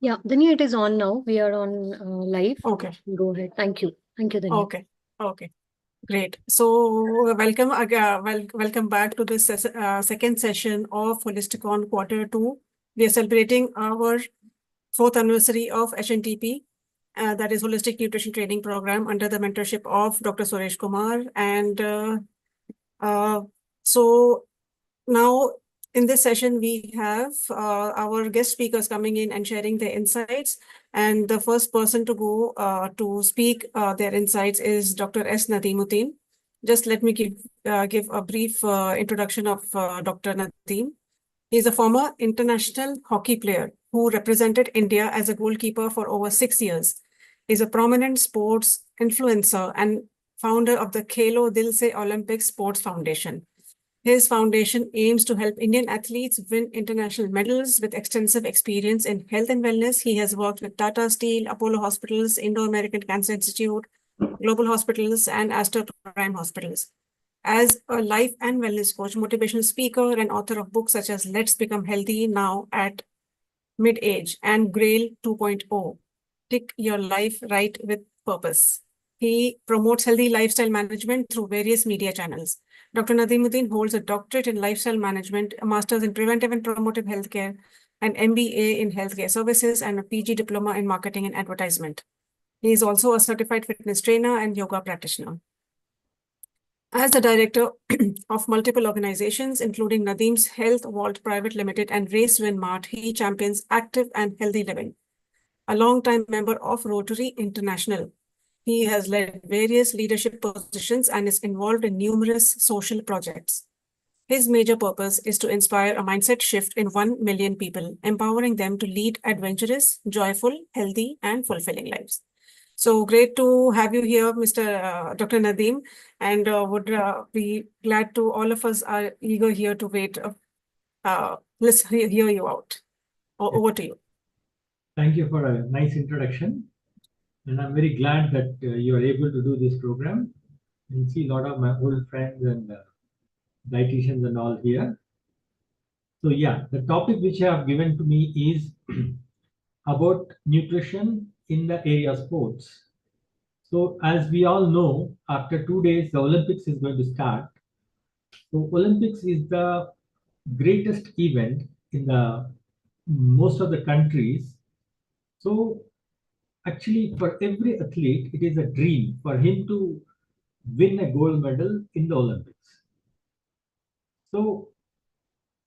Yeah, Dani, it is on now. We are on live. Okay. Go ahead. Thank you. Thank you, Dani. Okay. Great. So, welcome back to this second session of Holisticon Quarter 2. We are celebrating our fourth anniversary of HNTP, that is Holistic Nutrition Training Program under the mentorship of Dr. Suresh Kumar. And so now in this session, we have our guest speakers coming in and sharing their insights. And the first person to go to speak their insights is Dr. S. Nadeemuddin. Just let me give a brief introduction of Dr. Nadeem. He is a former international hockey player who represented India as a goalkeeper for over 6 years. He is a prominent sports influencer and founder of the Khelo Dil Se Olympic Sports Foundation. His foundation aims to help Indian athletes win international medals with extensive experience in health and wellness. He has worked with Tata Steel, Apollo Hospitals, Indo-American Cancer Institute, Global Hospitals, and Aster Prime Hospitals. As a life and wellness coach, motivational speaker, and author of books such as Let's Become Healthy Now at Mid-Age and Grail 2.0, Tick Your Life Right with Purpose. He promotes healthy lifestyle management through various media channels. Dr. Nadeemuddin holds a doctorate in lifestyle management, a master's in preventive and promotive healthcare, an MBA in healthcare services, and a PG diploma in marketing and advertisement. He is also a certified fitness trainer and yoga practitioner. As the director of multiple organizations, including Nadeem's Health Vault Private Limited and Race Win Mart, he champions active and healthy living. A long-time member of Rotary International, he has led various leadership positions and is involved in numerous social projects. His major purpose is to inspire a mindset shift in 1 million people, empowering them to lead adventurous, joyful, healthy, and fulfilling lives. So great to have you here, Dr. Nadeem, and would be glad to, all of us are eager here to wait. Let's hear you out. Over to you. Thank you for a nice introduction. And I'm very glad that you are able to do this program and see a lot of my old friends and dietitians and all here. So yeah, the topic which you have given to me is about nutrition in the area of sports. So as we all know, after 2 days, the Olympics is going to start. So Olympics is the greatest event in the most of the countries. So actually, for every athlete, it is a dream for him to win a gold medal in the Olympics. So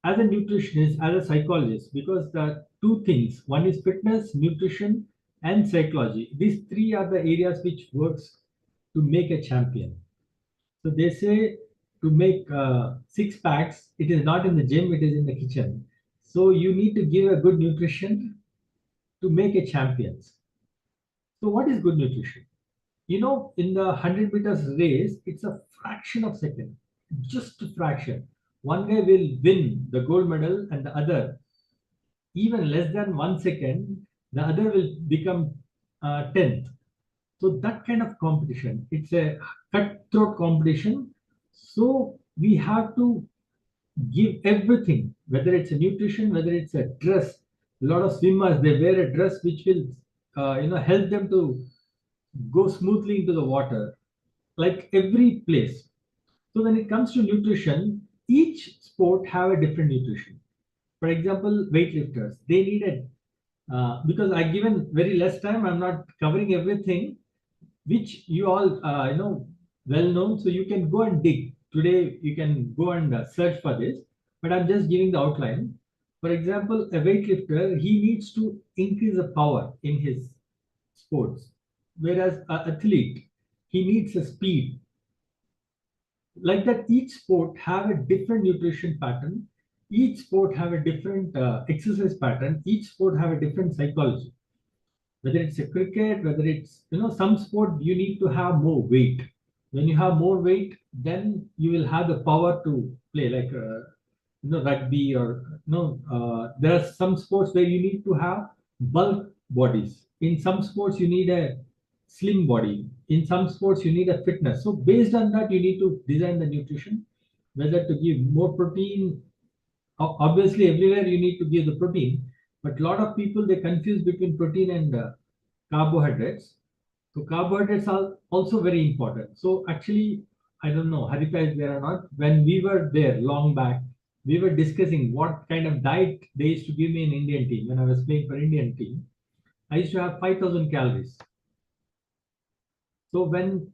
as a nutritionist, as a psychologist, because the two things, one is fitness, nutrition, and psychology. These three are the areas which works to make a champion. So they say to make 6 packs, it is not in the gym, it is in the kitchen. So you need to give a good nutrition to make a champions. So what is good nutrition? You know, in the 100 meters race, it's a fraction of second, just a fraction. One guy will win the gold medal and the other, even less than 1 second, the other will become 10th. So that kind of competition, it's a cutthroat competition. So we have to give everything, whether it's a nutrition, whether it's a dress. A lot of swimmers, they wear a dress which will, help them to go smoothly into the water, like every place. So when it comes to nutrition, each sport have a different nutrition. For example, weightlifters, they need a because I given very less time, I'm not covering everything, which you all well known. So you can go and dig. Today you can go and search for this, but I'm just giving the outline. For example, a weightlifter, he needs to increase the power in his sports, whereas an athlete, he needs a speed. Like that, each sport have a different nutrition pattern, each sport have a different exercise pattern, each sport have a different psychology. Whether it's a cricket, whether it's some sport, you need to have more weight. When you have more weight, then you will have the power to play, like rugby, or there are some sports where you need to have bulk bodies. In some sports you need a slim body. In some sports you need a fitness. So based on that, you need to design the nutrition, whether to give more protein. Obviously everywhere you need to give the protein, But a lot of people, they confuse between protein and carbohydrates. So carbohydrates are also very important. So actually, I don't know, Harita is there or not. When we were there long back, we were discussing what kind of diet they used to give me in Indian team. When I was playing for Indian team, I used to have 5,000 calories. So when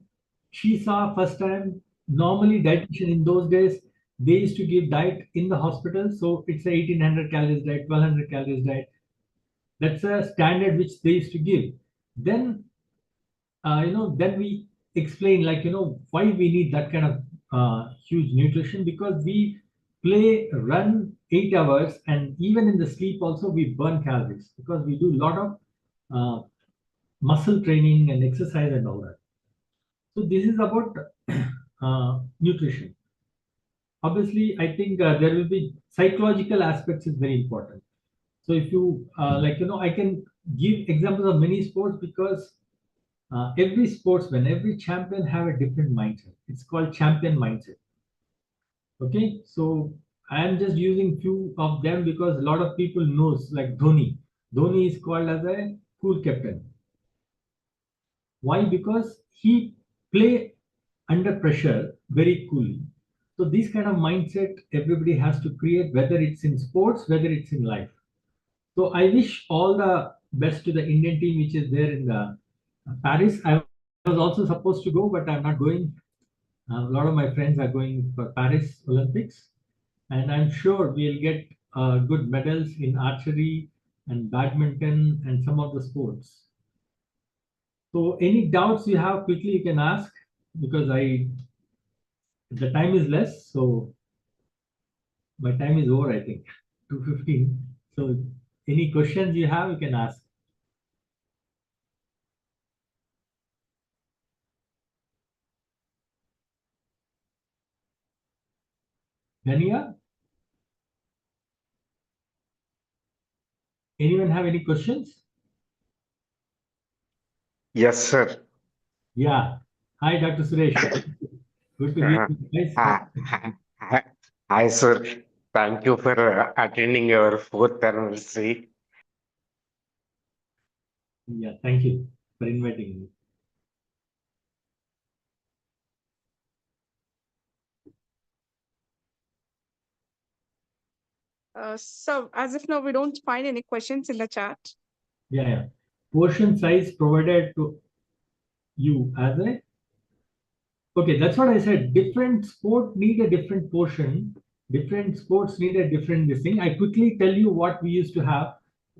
she saw first time, normally dietitian in those days, they used to give diet in the hospital. So it's a 1800 calories diet, 1200 calories diet. That's a standard which they used to give. Then, then we explain like, why we need that kind of huge nutrition, because we play, run 8 hours, and even in the sleep also we burn calories because we do a lot of uh, muscle training and exercise and all that. So this is about nutrition. Obviously, I think there will be psychological aspects is very important. So if you I can give examples of many sports because every sportsman, every champion have a different mindset. It's called champion mindset. Okay, so I am just using few of them because a lot of people knows like Dhoni. Dhoni is called as a cool captain. Why? Because he play under pressure very coolly. So this kind of mindset everybody has to create, whether it's in sports, whether it's in life. So I wish all the best to the Indian team which is there in the Paris. I was also supposed to go, but I'm not going. A lot of my friends are going for Paris Olympics, and I'm sure we'll get good medals in archery and badminton and some of the sports. So any doubts you have, quickly you can ask because the time is less. So my time is over, I think, 2:15. So any questions you have, you can ask. Dania, anyone have any questions? Yes, sir. Yeah. Hi, Dr. Suresh. Good to meet Uh, you guys. Hi, hi, sir. Thank you for attending your fourth anniversary. Yeah, thank you for inviting me. So as if now we don't find any questions in the chat. Yeah. Portion size provided to you as a okay. That's what I said. Different sport need a different portion. Different sports need a different this thing. I quickly tell you what we used to have.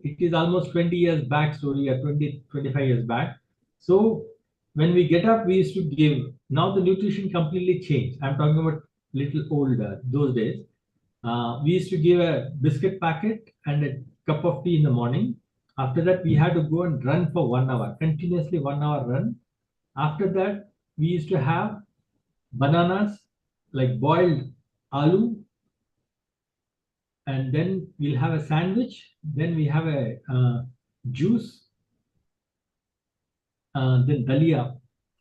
It is almost 20 years back story, or 20, 25 years back. So when we get up, we used to give. Now the nutrition completely changed. I'm talking about little older those days. We used to give a biscuit packet and a cup of tea in the morning. After that, we had to go and run for 1 hour, continuously 1 hour run. After that, we used to have bananas, like boiled aloo, and then we'll have a sandwich. Then we have a juice, then dalia.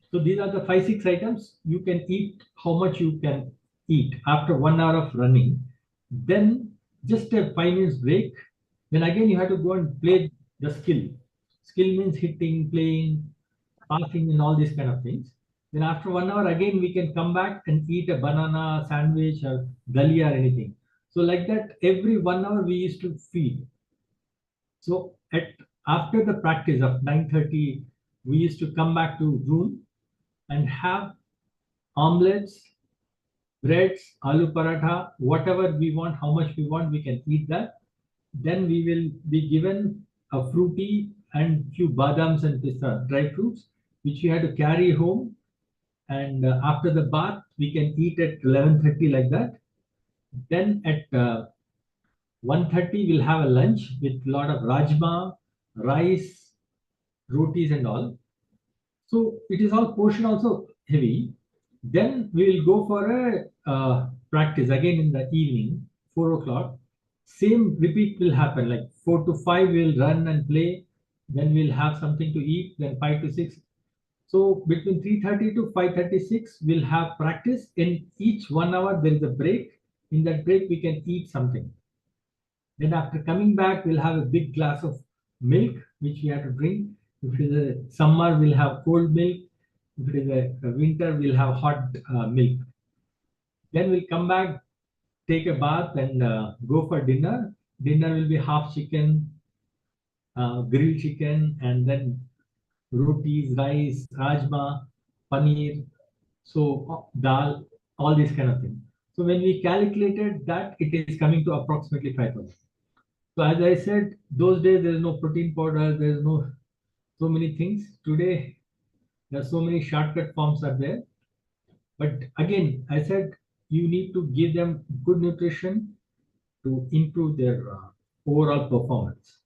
So these are the 5, 6 items. You can eat how much you can eat after 1 hour of running. Then just a 5 minutes break. Then again you have to go and play the skill. Skill means hitting, playing, passing, and all these kind of things. Then after 1 hour again we can come back and eat a banana sandwich or dalia or anything. So like that every 1 hour we used to feed. So at after the practice of 9:30, we used to come back to room and have omelets, breads, aloo paratha, whatever we want, how much we want, we can eat that. Then we will be given a fruity and few badams and pista dry fruits, which we had to carry home. And after the bath, we can eat at 11:30 like that. Then at 1:30, we'll have a lunch with a lot of rajma, rice, rotis and all. So it is all portion also heavy. Then we will go for a practice again in the evening, 4 o'clock. Same repeat will happen like 4 to 5 we'll run and play. Then we'll have something to eat. Then 5 to 6. So between 3:30 to 5:36 we'll have practice. In each 1 hour there is a break. In that break we can eat something. Then after coming back, we'll have a big glass of milk, which we have to drink. If it is a summer, we'll have cold milk. If it is a winter, we'll have hot milk. Then we'll come back, take a bath, and go for dinner. Dinner will be half chicken, grilled chicken, and then rotis, rice, rajma, paneer, so dal, all these kind of things. So when we calculated that, it is coming to approximately 5,000. So as I said, those days there is no protein powder, there is no so many things. Today there are so many shortcut forms are there. But again, I said you need to give them good nutrition to improve their overall performance.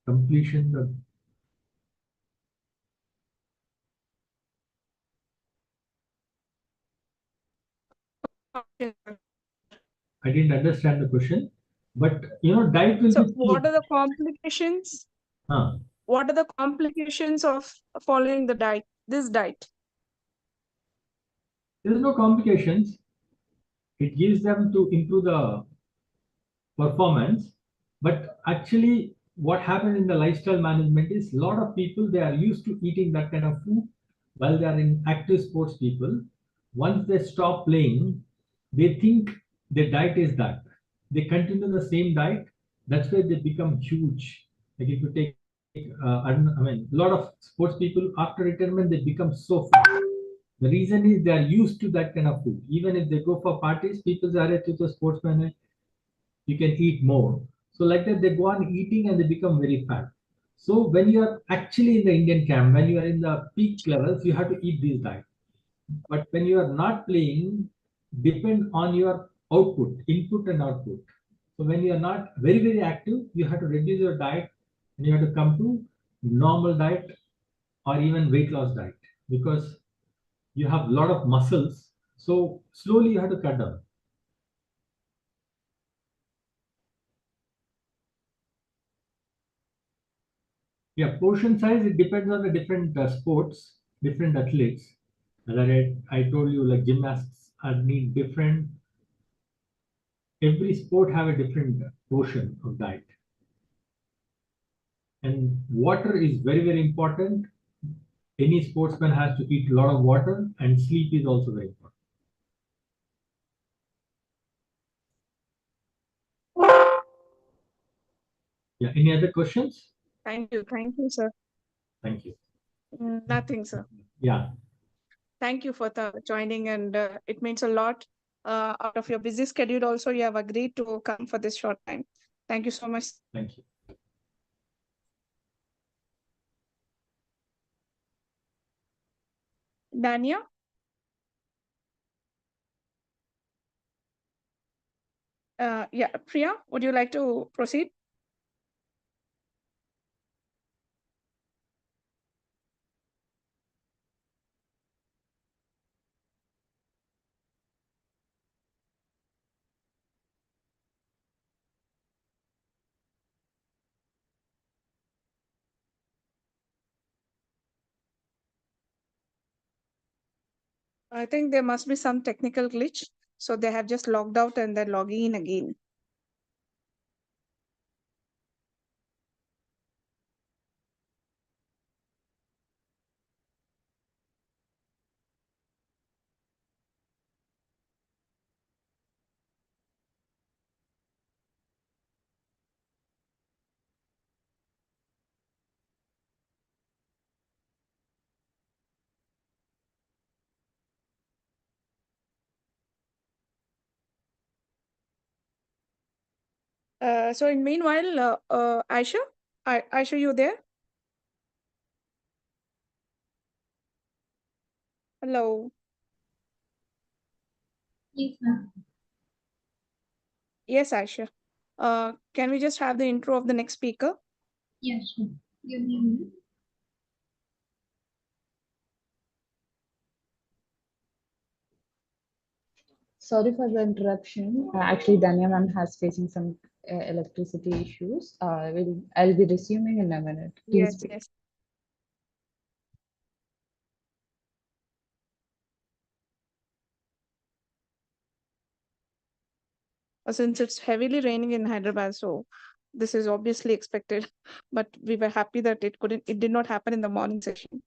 Completion of Okay, sir. I didn't understand the question, but diet will So be what are the complications? Huh. What are the complications of following the diet, this diet? There is no complications. It gives them to improve the performance, but actually what happens in the lifestyle management is a lot of people, they are used to eating that kind of food while they are in active sports people. Once they stop playing, they think their diet is that. They continue the same diet. That's why they become huge. Like if you take a lot of sports people after retirement, they become so fat. The reason is they are used to that kind of food. Even if they go for parties, people say, to the sportsman, you can eat more. So like that, they go on eating and they become very fat. So when you are actually in the Indian camp, when you are in the peak levels, you have to eat this diet. But when you are not playing, depend on your output, input and output. So when you are not very, very active, you have to reduce your diet and you have to come to normal diet or even weight loss diet because you have a lot of muscles. So slowly you have to cut down. Yeah, portion size, it depends on the different sports, different athletes. As I told you, like gymnasts are need different. Every sport have a different portion of diet. And water is very, very important. Any sportsman has to eat a lot of water, and sleep is also very important. Yeah, any other questions? Thank you, sir. Thank you. Nothing, sir. Yeah. Thank you for joining, and it means a lot. Out of your busy schedule, also you have agreed to come for this short time. Thank you so much. Thank you. Dania? Yeah, Priya, would you like to proceed? I think there must be some technical glitch. So they have just logged out and they're logging in again. So in meanwhile, Aisha, Aisha, you there? Hello. Yes, ma'am. Yes, Aisha. Can we just have the intro of the next speaker? Yeah, sure. Give me a minute. Sorry for the interruption. Actually, Danya ma'am has facing some electricity issues. I'll be resuming in a minute. Please Yes, wait. yes. since it's heavily raining in Hyderabad, so this is obviously expected. But we were happy that it did not happen in the morning session.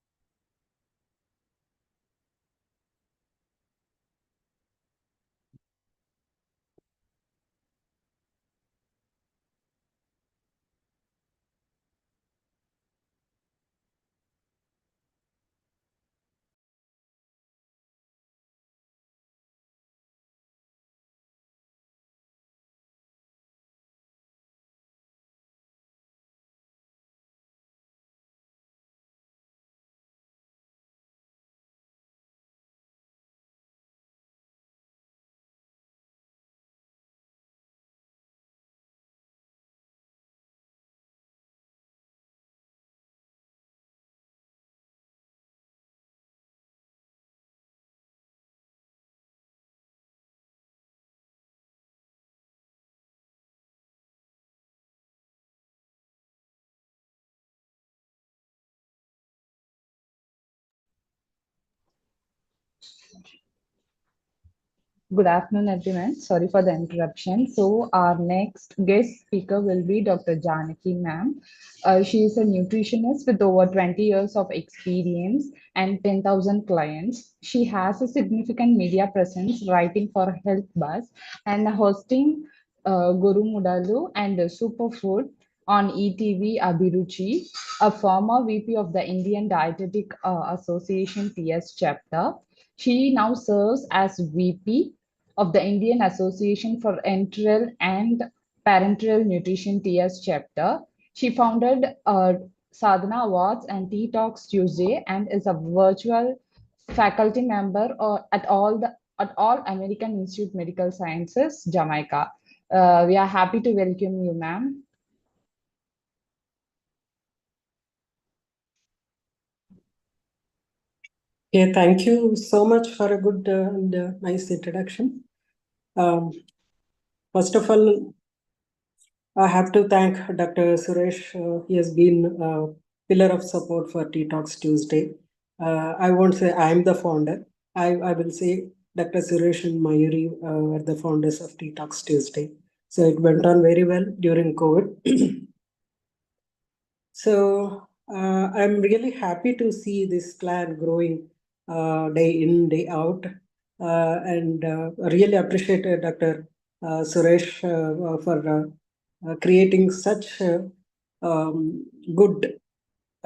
Good afternoon, everyone. Sorry for the interruption. So, our next guest speaker will be Dr. Janaki ma'am. She is a nutritionist with over 20 years of experience and 10,000 clients. She has a significant media presence writing for Health Buzz and hosting Guru Mudalu and Superfood on ETV Abhiruchi, a former VP of the Indian Dietetic Association TS chapter. She now serves as VP of the Indian Association for Enteral and Parenteral Nutrition TS chapter. She founded Sadhana Awards and Tea Talks Tuesday and is a virtual faculty member at all American Institute Medical Sciences, Jamaica. We are happy to welcome you, ma'am. Yeah, thank you so much for a good and nice introduction. First of all, I have to thank Dr. Suresh. He has been a pillar of support for Tea Talks Tuesday. I won't say I'm the founder. I will say Dr. Suresh and Mayuri are the founders of Tea Talks Tuesday. So it went on very well during COVID. So I'm really happy to see this clan growing day in, day out. And really appreciate Dr. Suresh for creating such good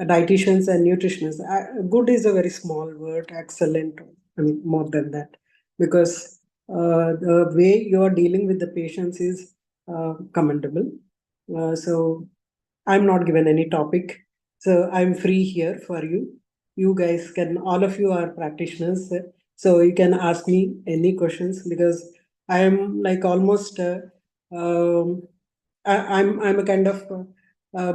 dietitians and nutritionists. Good is a very small word, excellent, I mean, more than that, because the way you are dealing with the patients is commendable. So I'm not given any topic, so I'm free here for you. You guys can, all of you are practitioners, so you can ask me any questions, because I am like almost I'm a kind of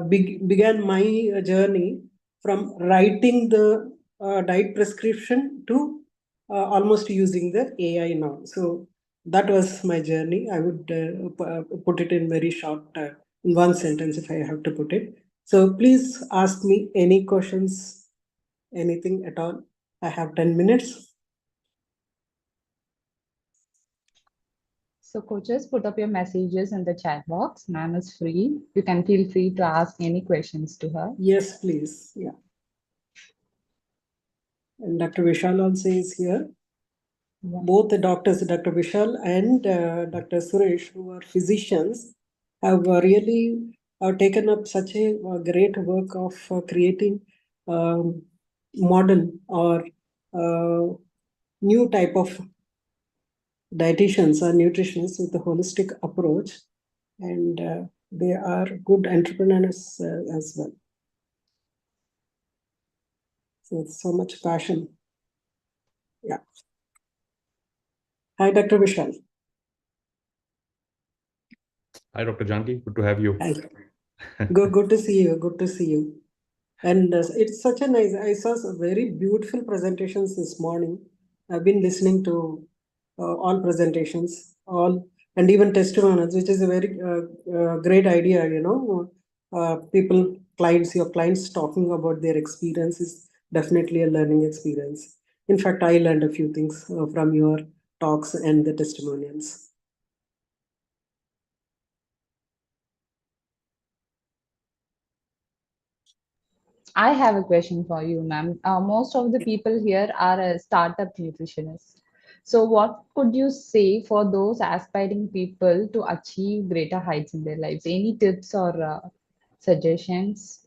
began my journey from writing the diet prescription to almost using the AI now. So that was my journey. I would put it in very short, in one sentence if I have to put it. So please ask me any questions, anything at all. I have 10 minutes. So coaches, put up your messages in the chat box. Ma'am is free. You can feel free to ask any questions to her. Yes, please. Yeah. And Dr. Vishal also is here. Yeah. Both the doctors, Dr. Vishal and Dr. Suresh, who are physicians, have really taken up such a great work of creating modern or new type of dietitians or nutritionists with a holistic approach, and they are good entrepreneurs as well. So it's so much passion. Yeah. Hi, Dr. Vishal. Hi, Dr. Janki. Good to have you. Hi. Good to see you. Good to see you. And it's such a nice, I saw some very beautiful presentations this morning. I've been listening to all presentations, and even testimonials, which is a very great idea, you know. Your clients talking about their experience is definitely a learning experience. In fact, I learned a few things from your talks and the testimonials. I have a question for you, ma'am. Most of the people here are startup nutritionists. So, what could you say for those aspiring people to achieve greater heights in their lives? Any tips or suggestions?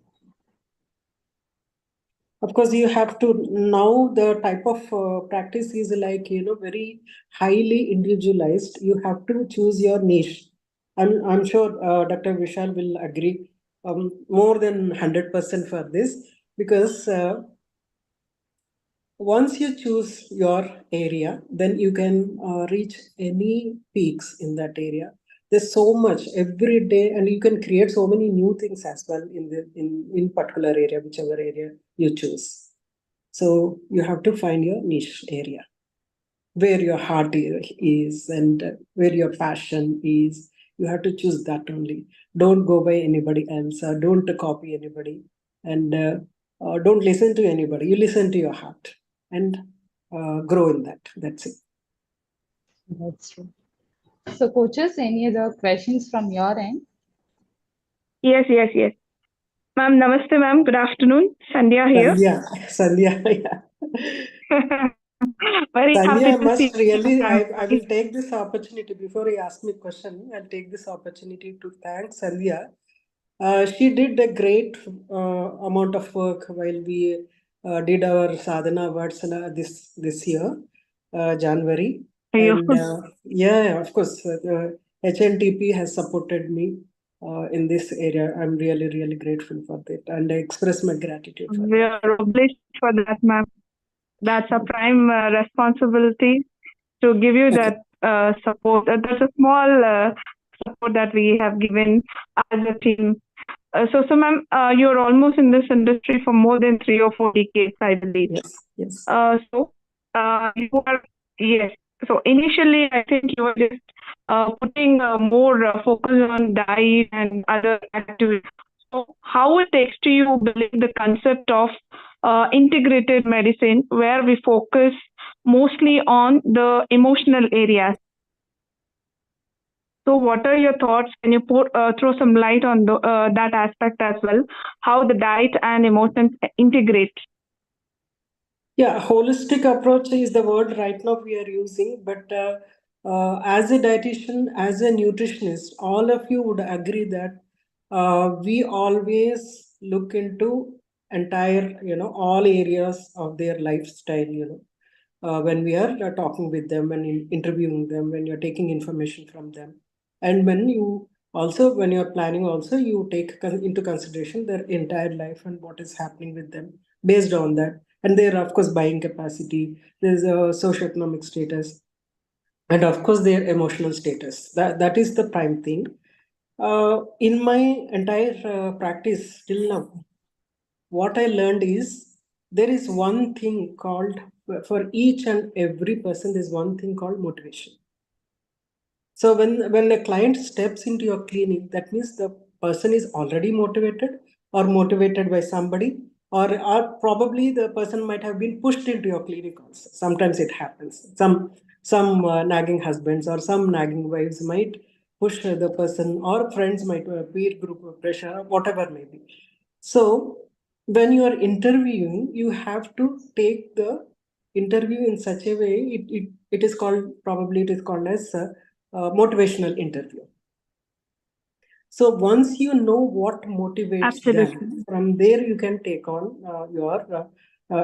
Of course, you have to now the type of practice is like, very highly individualized. You have to choose your niche. I'm sure Dr. Vishal will agree more than 100% for this, because once you choose your area, then you can reach any peaks in that area. There's so much every day, and you can create so many new things as well in particular area, whichever area you choose. So you have to find your niche area where your heart is and where your passion is. You have to choose that only. Don't go by anybody else, or don't copy anybody, and don't listen to anybody. You listen to your heart and grow in that. That's it. That's true. So, coaches, any other questions from your end? Yes, yes, yes. Ma'am, namaste, ma'am. Good afternoon. Sandhya here. Sandhya, yeah. Very Sandhya, happy I to must see really, you. I will take this opportunity before you ask me a question. I'll take this opportunity to thank Sandhya. She did a great amount of work while we did our sadhana awards this year, January. And yeah, of course, the HNTP has supported me in this area. I'm really, really grateful for that, and I express my gratitude for We that. are obliged for that, ma'am. That's a prime responsibility to give you Okay. that support. That's a small support that we have given as a team. So, ma'am, you're almost in this industry for more than 3 or 4 decades, I believe. Yes. You are, yes. So initially, I think you were just putting more focus on diet and other activities. So how it takes to you believe the concept of integrated medicine, where we focus mostly on the emotional areas. So what are your thoughts? Can you throw some light on that aspect as well? How the diet and emotions integrate? Yeah, holistic approach is the word right now we are using, but as a dietitian, as a nutritionist, all of you would agree that we always look into entire, all areas of their lifestyle, when we are talking with them and interviewing them, when you're taking information from them. And when you're planning also, you take into consideration their entire life and what is happening with them based on that. And there, of course, buying capacity, there's a socioeconomic status, and of course, their emotional status. That is the prime thing. In my entire practice till now, what I learned is there is one thing called, for each and every person, there's one thing called motivation. So when a client steps into your clinic, that means the person is already motivated or motivated by somebody, or probably the person might have been pushed into your clinic also. Sometimes it happens. Some nagging husbands or some nagging wives might push the person, or friends might peer group pressure, or whatever may be. So when you are interviewing, you have to take the interview in such a way, it is called as motivational interview. So once you know what motivates them, from there you can take on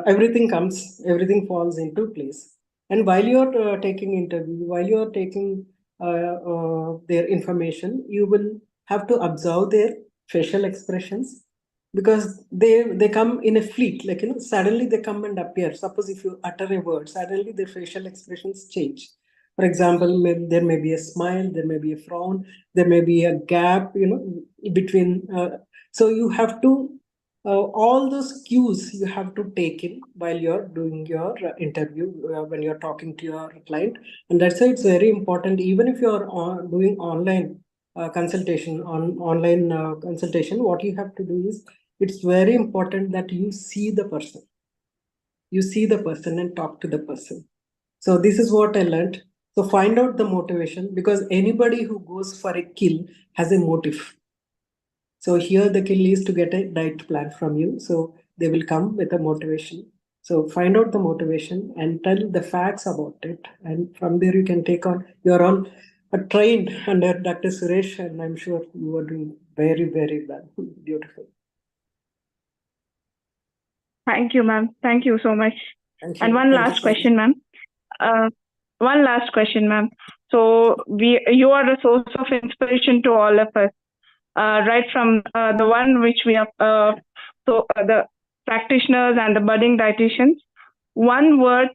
everything falls into place. And while you're taking interview, while you're taking their information, you will have to observe their facial expressions, because they come in a fleet, like, suddenly they come and appear. Suppose if you utter a word, suddenly their facial expressions change. For example, there may be a smile, there may be a frown, there may be a gap, between. So you have to, all those cues you have to take in while you're doing your interview, when you're talking to your client. And that's why it's very important, even if you're doing online consultation, what you have to do is, it's very important that you see the person. You see the person and talk to the person. So this is what I learned. So find out the motivation, because anybody who goes for a kill has a motive. So here the kill is to get a diet plan from you. So they will come with a motivation. So find out the motivation and tell the facts about it. And from there you can take on, you're on trained under Dr. Suresh, and I'm sure you are doing very, very well. Beautiful. Thank you, ma'am. Thank you so much. Thank you. And one Thank you last so much. question, ma'am. One last question, ma'am. So you are a source of inspiration to all of us, right from the one which we have, the practitioners and the budding dietitians. One word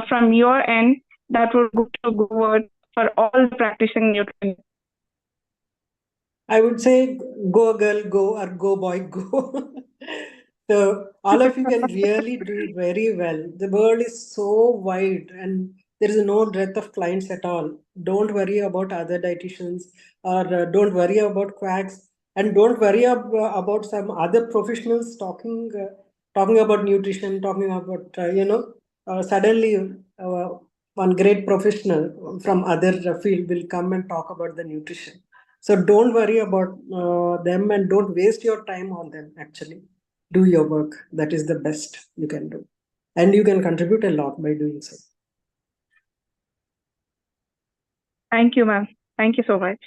from your end that would go to good word for all the practicing nutritionists. I would say go girl, go, or go boy, go. So all of you can really do very well. The world is so wide and there is no breadth of clients at all. Don't worry about other dietitians or don't worry about quacks and don't worry about some other professionals talking about nutrition, talking about, suddenly one great professional from other field will come and talk about the nutrition. So don't worry about them and don't waste your time on them. Actually, do your work. That is the best you can do. And you can contribute a lot by doing so. Thank you, ma'am. Thank you so much.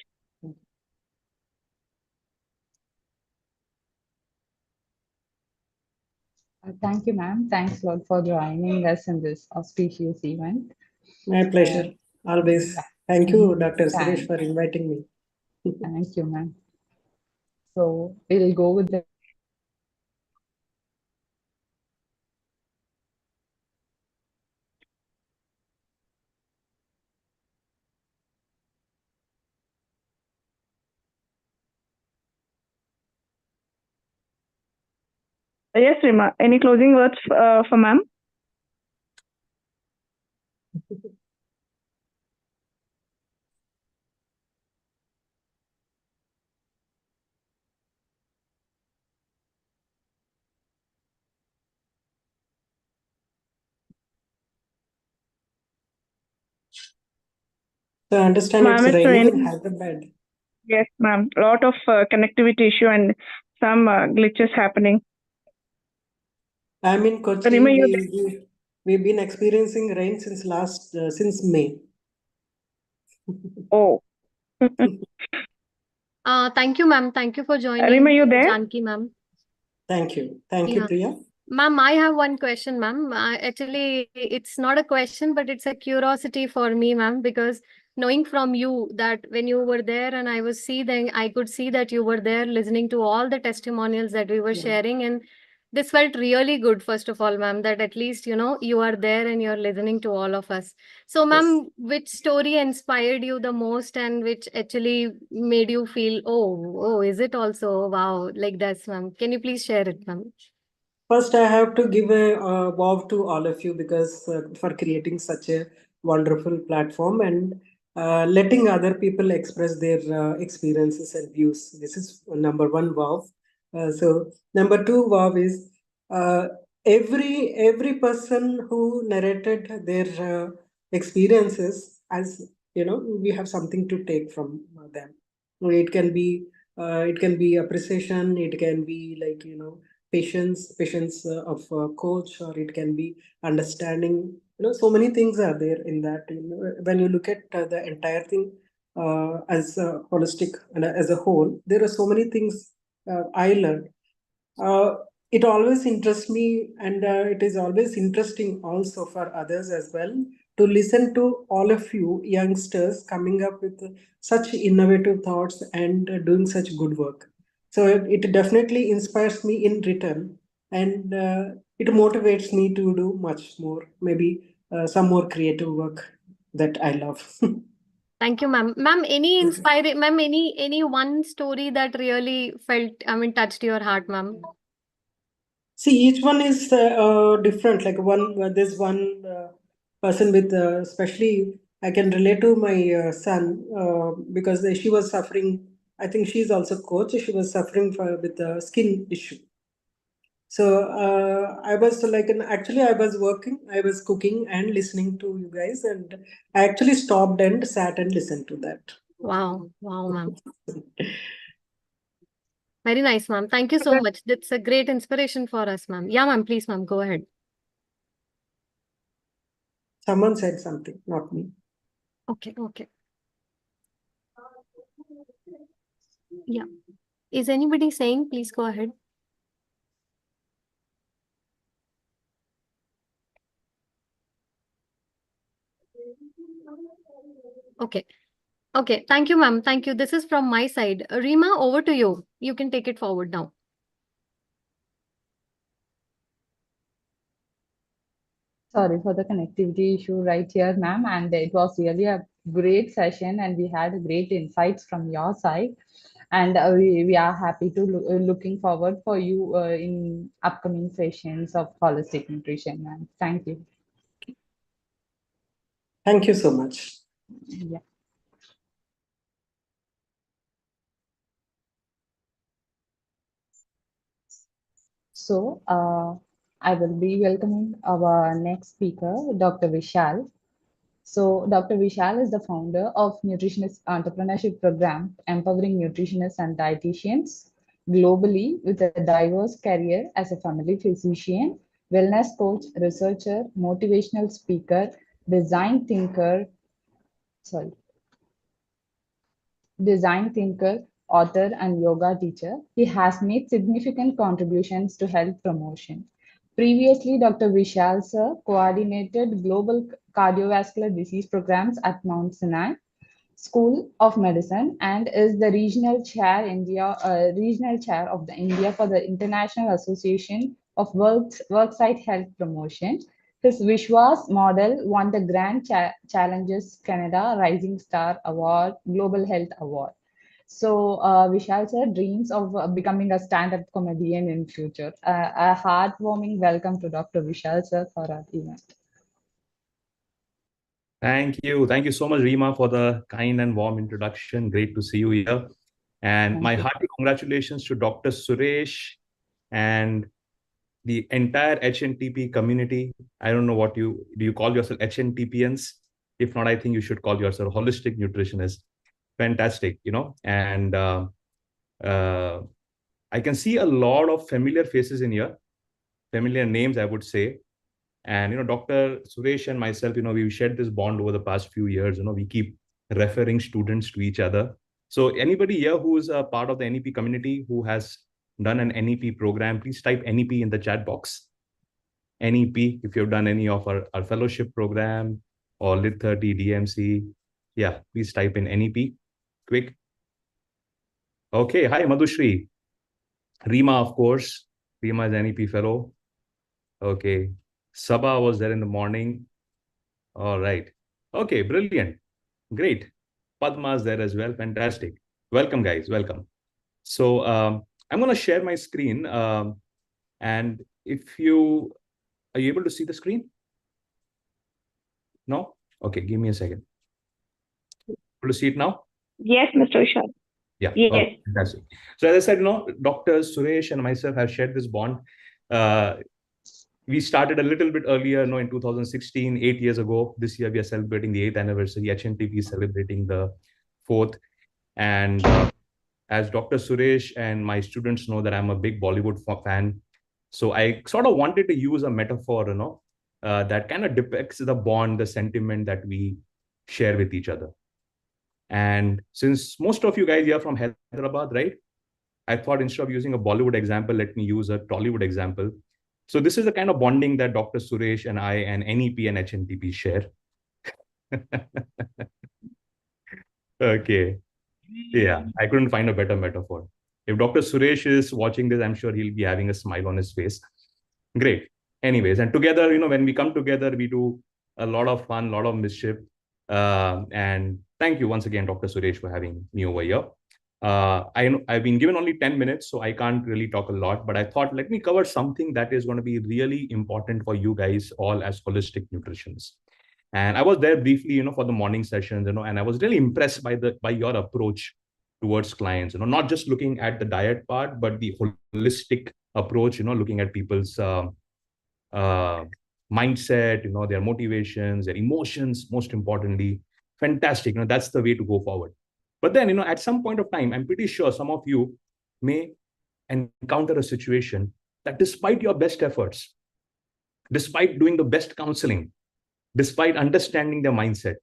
Thank you, ma'am. Thanks a lot for joining us in this auspicious event. My pleasure. Always. Thank you, Dr. Suresh, Thanks. for inviting me. Thank you, ma'am. So we'll go with the Yes, Rima. Any closing words for ma'am? So I understand Ma'am, it's it's raining in raining. Hyderabad. Yes, ma'am. A lot of connectivity issue and some glitches happening. I'm in Kochi. Rima, you're there? We've been experiencing rain since May. Oh. Thank you, ma'am. Thank you for joining. Rima, you there? Janki, ma'am. Thank you. Thank you, Yeah. Priya. Ma'am, I have one question, ma'am. Actually, it's not a question, but it's a curiosity for me, ma'am, because knowing from you that when you were there and I could see that you were there listening to all the testimonials that we were Yeah. sharing. And this felt really good, first of all, ma'am, that at least, you are there and you're listening to all of us. So, ma'am, which story inspired you the most and which actually made you feel, oh, is it also? Wow, like this, ma'am. Can you please share it, ma'am? First, I have to give a wow to all of you because for creating such a wonderful platform and letting other people express their experiences and views. This is number one wow. So number two wow is uh, every person who narrated their experiences, as you know, we have something to take from them. It can be appreciation. It can be like patience of a coach, or it can be understanding. So many things are there in that. When you look at the entire thing as holistic and as a whole, there are so many things I learned. uh, it always interests me, and it is always interesting also for others as well to listen to all of you youngsters coming up with such innovative thoughts and doing such good work. So it definitely inspires me in return, and it motivates me to do much more, maybe some more creative work that I love. Thank you, ma'am. Ma'am, any one story that really touched your heart, ma'am? See, each one is different. Like there's one person with, especially I can relate to my son because she was suffering. I think she's also coach. She was suffering with a skin issue. So I was like, actually, I was working, I was cooking and listening to you guys, and I actually stopped and sat and listened to that. Wow, ma'am. Very nice, ma'am. Thank you so much. That's a great inspiration for us, ma'am. Yeah, ma'am. Please, ma'am, go ahead. Someone said something, not me. Okay, okay. Yeah. Is anybody saying? Please go ahead. Okay. Okay. Thank you, ma'am. Thank you. This is from my side. Rima, over to you. You can take it forward now. Sorry for the connectivity issue right here, ma'am. And it was really a great session, and we had great insights from your side. And we are happy to looking forward for you in upcoming sessions of holistic nutrition, ma'am. Thank you. Thank you so much. Yeah. So I will be welcoming our next speaker, Dr. Vishal. So Dr. Vishal is the founder of Nutritionist Entrepreneurship Program, empowering nutritionists and dietitians globally with a diverse career as a family physician, wellness coach, researcher, motivational speaker, design thinker, sorry, design thinker, author, and yoga teacher. He has made significant contributions to health promotion. Previously, Dr. Vishal sir coordinated global cardiovascular disease programs at Mount Sinai School of Medicine and is the regional chair of the India for the International Association of Worksite Health Promotion. His Vishwas model won the Grand Challenges Canada Rising Star Award, Global Health Award. So Vishal sir dreams of becoming a stand-up comedian in future. A heartwarming welcome to Dr. Vishal sir for our event. Thank you. Thank you so much, Rima, for the kind and warm introduction. Great to see you here. And my hearty congratulations to Dr. Suresh and the entire HNTP community. I don't know what do you call yourself HNTPians? If not, I think you should call yourself holistic nutritionist. Fantastic, and I can see a lot of familiar faces in here, familiar names, I would say. And, Dr. Suresh and myself, we've shared this bond over the past few years. We keep referring students to each other. So anybody here who is a part of the NEP community who has done an NEP program, please type NEP in the chat box. NEP, if you've done any of our fellowship program or Lit 30, DMC, yeah, please type in NEP, quick. Okay, hi, Madhushri. Rima, of course. Rima is NEP fellow. Okay. Sabha was there in the morning. All right. Okay, brilliant. Great. Padma is there as well. Fantastic. Welcome, guys. Welcome. So I'm going to share my screen. And if are you able to see the screen? No? Okay, give me a second. Able to see it now? Yes, Mr. Vishal. Yeah. Yes. Okay, fantastic. So as I said, Dr. Suresh and myself have shared this bond. We started a little bit earlier, in 2016, 8 years ago. This year, we are celebrating the 8th anniversary. HNTP is celebrating the 4th. And as Dr. Suresh and my students know that I'm a big Bollywood fan. So I sort of wanted to use a metaphor, that kind of depicts the bond, the sentiment that we share with each other. And since most of you guys are from Hyderabad, right? I thought instead of using a Bollywood example, let me use a Tollywood example. So this is the kind of bonding that Dr. Suresh and I and NEP and HNTP share. Okay. Yeah, I couldn't find a better metaphor. If Dr. Suresh is watching this, I'm sure he'll be having a smile on his face. Great. Anyways, and together, when we come together, we do a lot of fun, a lot of mischief. And thank you once again, Dr. Suresh, for having me over here. I've been given only 10 minutes, so I can't really talk a lot, but I thought, let me cover something that is going to be really important for you guys all as holistic nutritionists. And I was there briefly, for the morning sessions, and I was really impressed by your approach towards clients, not just looking at the diet part, but the holistic approach, looking at people's mindset, their motivations, their emotions, most importantly. Fantastic. That's the way to go forward. But then, at some point of time, I'm pretty sure some of you may encounter a situation that despite your best efforts, despite doing the best counseling, despite understanding their mindset,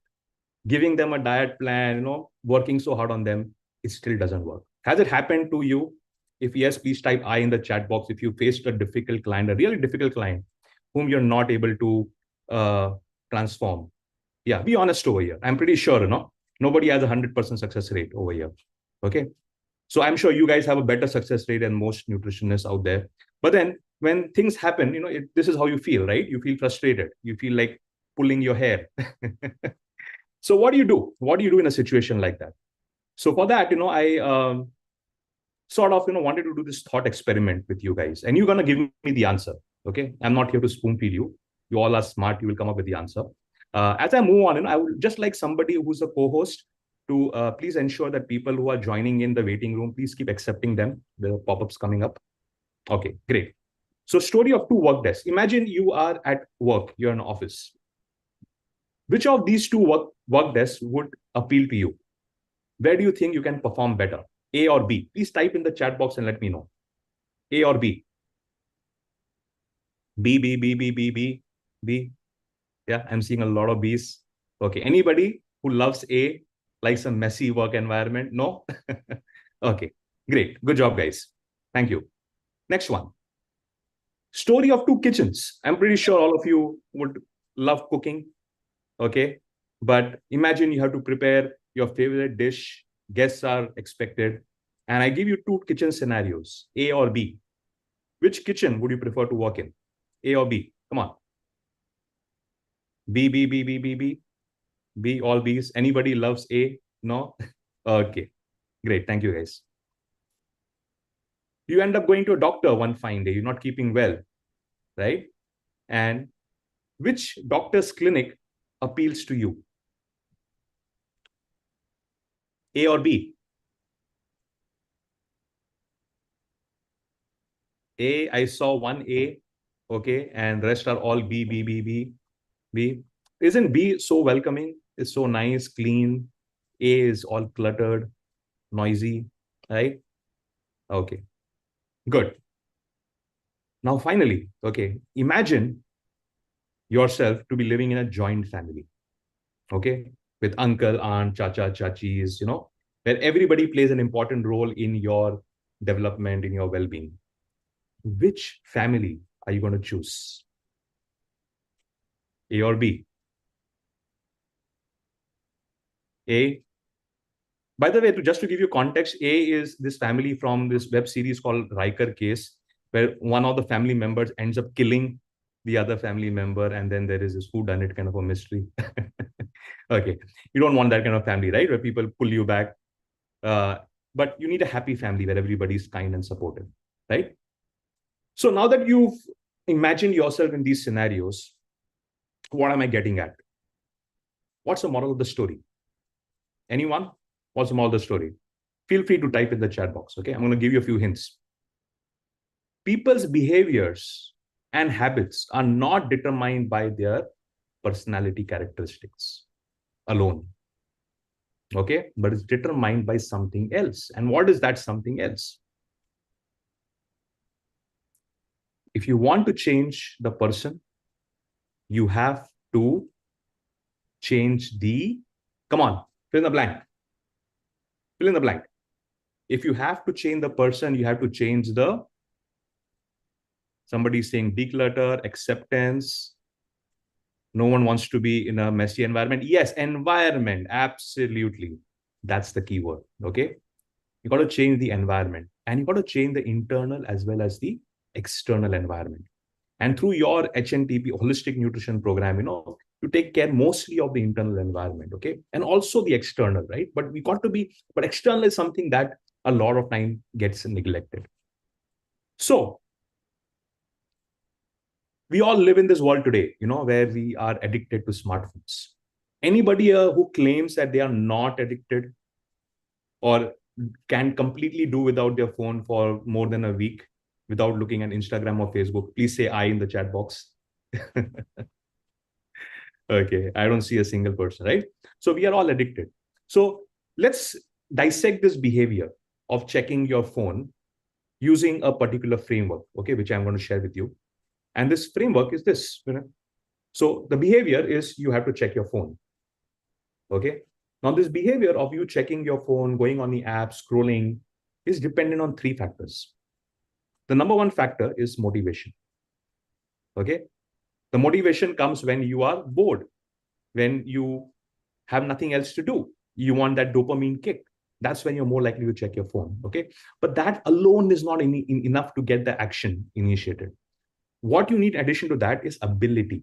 giving them a diet plan, working so hard on them, it still doesn't work. Has it happened to you? If yes, please type I in the chat box. If you faced a difficult client, a really difficult client, whom you're not able to transform. Yeah, be honest over here. I'm pretty sure, nobody has a 100% success rate over here. Okay. So I'm sure you guys have a better success rate than most nutritionists out there. But then when things happen, this is how you feel, right? You feel frustrated. You feel like pulling your hair. So what do you do? What do you do in a situation like that? So for that, I sort of, wanted to do this thought experiment with you guys. And you're going to give me the answer. Okay. I'm not here to spoon feed you. You all are smart. You will come up with the answer. As I move on, I would just like somebody who's a co-host to please ensure that people who are joining in the waiting room, please keep accepting them. The pop-ups coming up. Okay, great. So story of two work desks. Imagine you are at work, you're in an office. Which of these two work desks would appeal to you? Where do you think you can perform better? A or B? Please type in the chat box and let me know. A or B? B, B, B, B, B, B, B. Yeah, I'm seeing a lot of B's. Okay, anybody who loves A, likes a messy work environment? No? Okay, great. Good job, guys. Thank you. Next one. Story of two kitchens. I'm pretty sure all of you would love cooking. Okay, but imagine you have to prepare your favorite dish. Guests are expected. And I give you two kitchen scenarios, A or B. Which kitchen would you prefer to work in? A or B? Come on. B, B, B, B, B, B. B, all B's. Anybody loves A? No? Okay, great. Thank you, guys. You end up going to a doctor one fine day. You're not keeping well, right? And which doctor's clinic appeals to you? A or B? A, I saw one A, okay, and rest are all B, B, B, B, B. Isn't B so welcoming? It's so nice, clean. A is all cluttered, noisy, right? Okay, good. Now, finally, okay, imagine yourself to be living in a joint family, okay, with uncle, aunt, chacha, chachis, where everybody plays an important role in your development, in your well-being. Which family are you going to choose? A or B? A. By the way, just to give you context, A is this family from this web series called Riker Case, where one of the family members ends up killing the other family member, and then there is this whodunit kind of a mystery. Okay, you don't want that kind of family, right? Where people pull you back. But you need a happy family where everybody's kind and supportive, right? So now that you've imagined yourself in these scenarios, what am I getting at? What's the moral of the story? Anyone? What's the moral of the story? Feel free to type in the chat box, okay? I'm going to give you a few hints. People's behaviors and habits are not determined by their personality characteristics alone, okay? But it's determined by something else. And what is that something else? If you want to change the person, you have to change the, come on, fill in the blank. Fill in the blank. If you have to change the person, you have to change the, somebody's saying declutter, acceptance. No one wants to be in a messy environment. Yes, environment, absolutely. That's the key word, okay? You got to change the environment, and you got to change the internal as well as the external environment. And through your HNTP holistic nutrition program, you take care mostly of the internal environment, okay? And also the external, right? But external is something that a lot of time gets neglected. So we all live in this world today, where we are addicted to smartphones. Anybody who claims that they are not addicted or can completely do without their phone for more than a week without looking at Instagram or Facebook, please say I in the chat box. Okay, I don't see a single person, right? So we are all addicted. So let's dissect this behavior of checking your phone, using a particular framework, okay, which I'm going to share with you. And this framework is this, So the behavior is you have to check your phone. Okay. Now, this behavior of you checking your phone, going on the app, scrolling is dependent on three factors. The number one factor is motivation. Okay. The motivation comes when you are bored, when you have nothing else to do. You want that dopamine kick. That's when you're more likely to check your phone. Okay. But that alone is not enough to get the action initiated. What you need in addition to that is ability.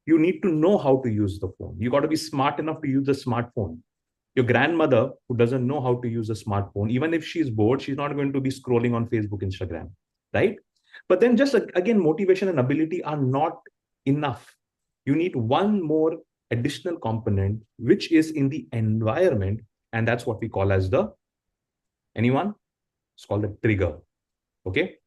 You need to know how to use the phone. You got to be smart enough to use the smartphone. Your grandmother who doesn't know how to use a smartphone, even if she's bored, she's not going to be scrolling on Facebook, Instagram, right? But then just again, motivation and ability are not enough. You need one more additional component, which is in the environment. And that's what we call as anyone? It's called the trigger. Okay.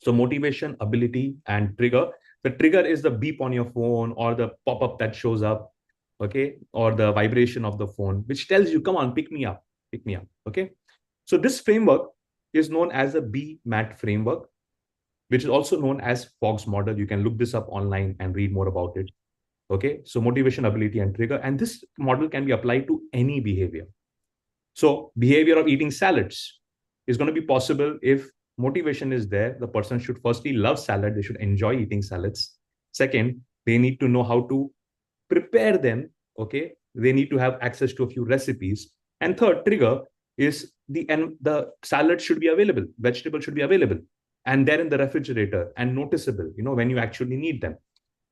So motivation, ability, and trigger. The trigger is the beep on your phone or the pop-up that shows up, okay, or the vibration of the phone, which tells you, come on, pick me up, okay. So this framework is known as the BMAT framework, which is also known as Fogg's model. You can look this up online and read more about it, okay. So motivation, ability, and trigger. And this model can be applied to any behavior. So behavior of eating salads is going to be possible if motivation is there. The person should firstly love salad. They should enjoy eating salads. Second, they need to know how to prepare them. Okay. They need to have access to a few recipes. And third, trigger is the salad should be available. Vegetable should be available. And they're in the refrigerator and noticeable, when you actually need them.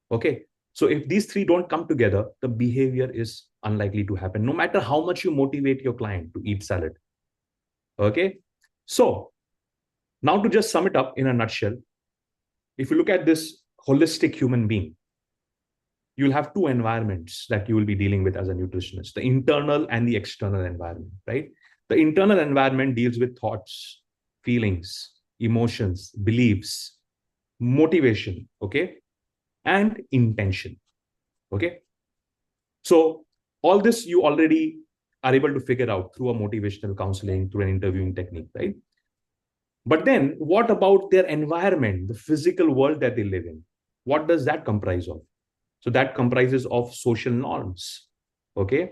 Okay. So if these three don't come together, the behavior is unlikely to happen, no matter how much you motivate your client to eat salad. Okay. So now to just sum it up in a nutshell, if you look at this holistic human being, you'll have two environments that you will be dealing with as a nutritionist, the internal and the external environment, right? The internal environment deals with thoughts, feelings, emotions, beliefs, motivation, okay, and intention, okay? So all this you already are able to figure out through a motivational counseling, through an interviewing technique, right? But then what about their environment, the physical world that they live in? What does that comprise of? So that comprises of social norms, okay?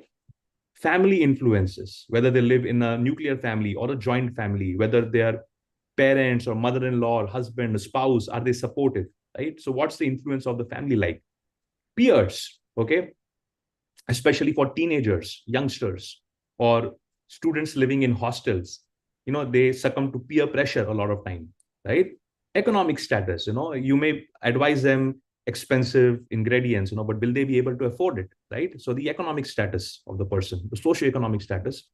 Family influences, whether they live in a nuclear family or a joint family, whether they are parents or mother-in-law or husband or spouse, are they supportive, right? So what's the influence of the family like? Peers, okay? Especially for teenagers, youngsters, or students living in hostels, they succumb to peer pressure a lot of time, right? Economic status, you may advise them expensive ingredients, but will they be able to afford it, right? So the economic status of the person, the socioeconomic status,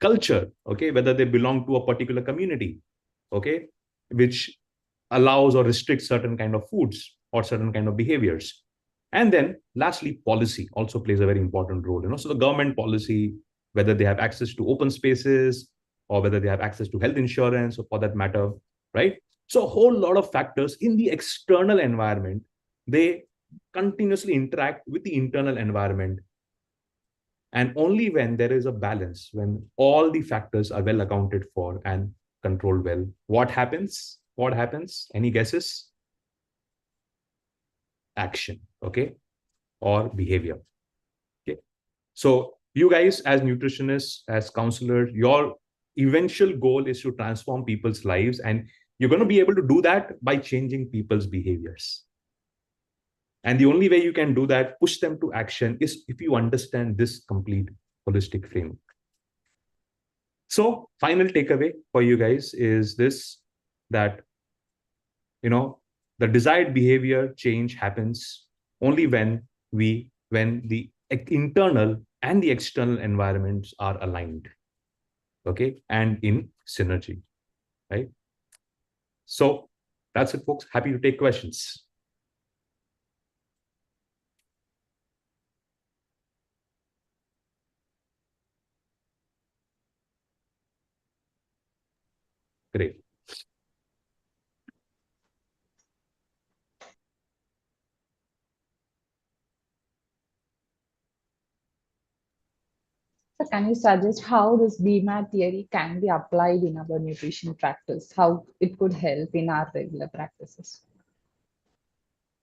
culture, okay, whether they belong to a particular community, okay, which allows or restricts certain kind of foods or certain kind of behaviors. And then lastly, policy also plays a very important role. So the government policy, whether they have access to open spaces or whether they have access to health insurance or for that matter, right? So a whole lot of factors in the external environment, they continuously interact with the internal environment. And only when there is a balance, when all the factors are well accounted for and controlled well, what happens? What happens? Any guesses? Action, okay, or behavior. Okay. So you guys as nutritionists, as counselors, your eventual goal is to transform people's lives, and you're going to be able to do that by changing people's behaviors. And the only way you can do that, push them to action, is if you understand this complete holistic framework. So final takeaway for you guys is this, that the desired behavior change happens only when the internal and the external environments are aligned, okay, and in synergy, right? So that's it, folks. Happy to take questions. Great. So can you suggest how this BMAT theory can be applied in our nutrition practice? How it could help in our regular practices?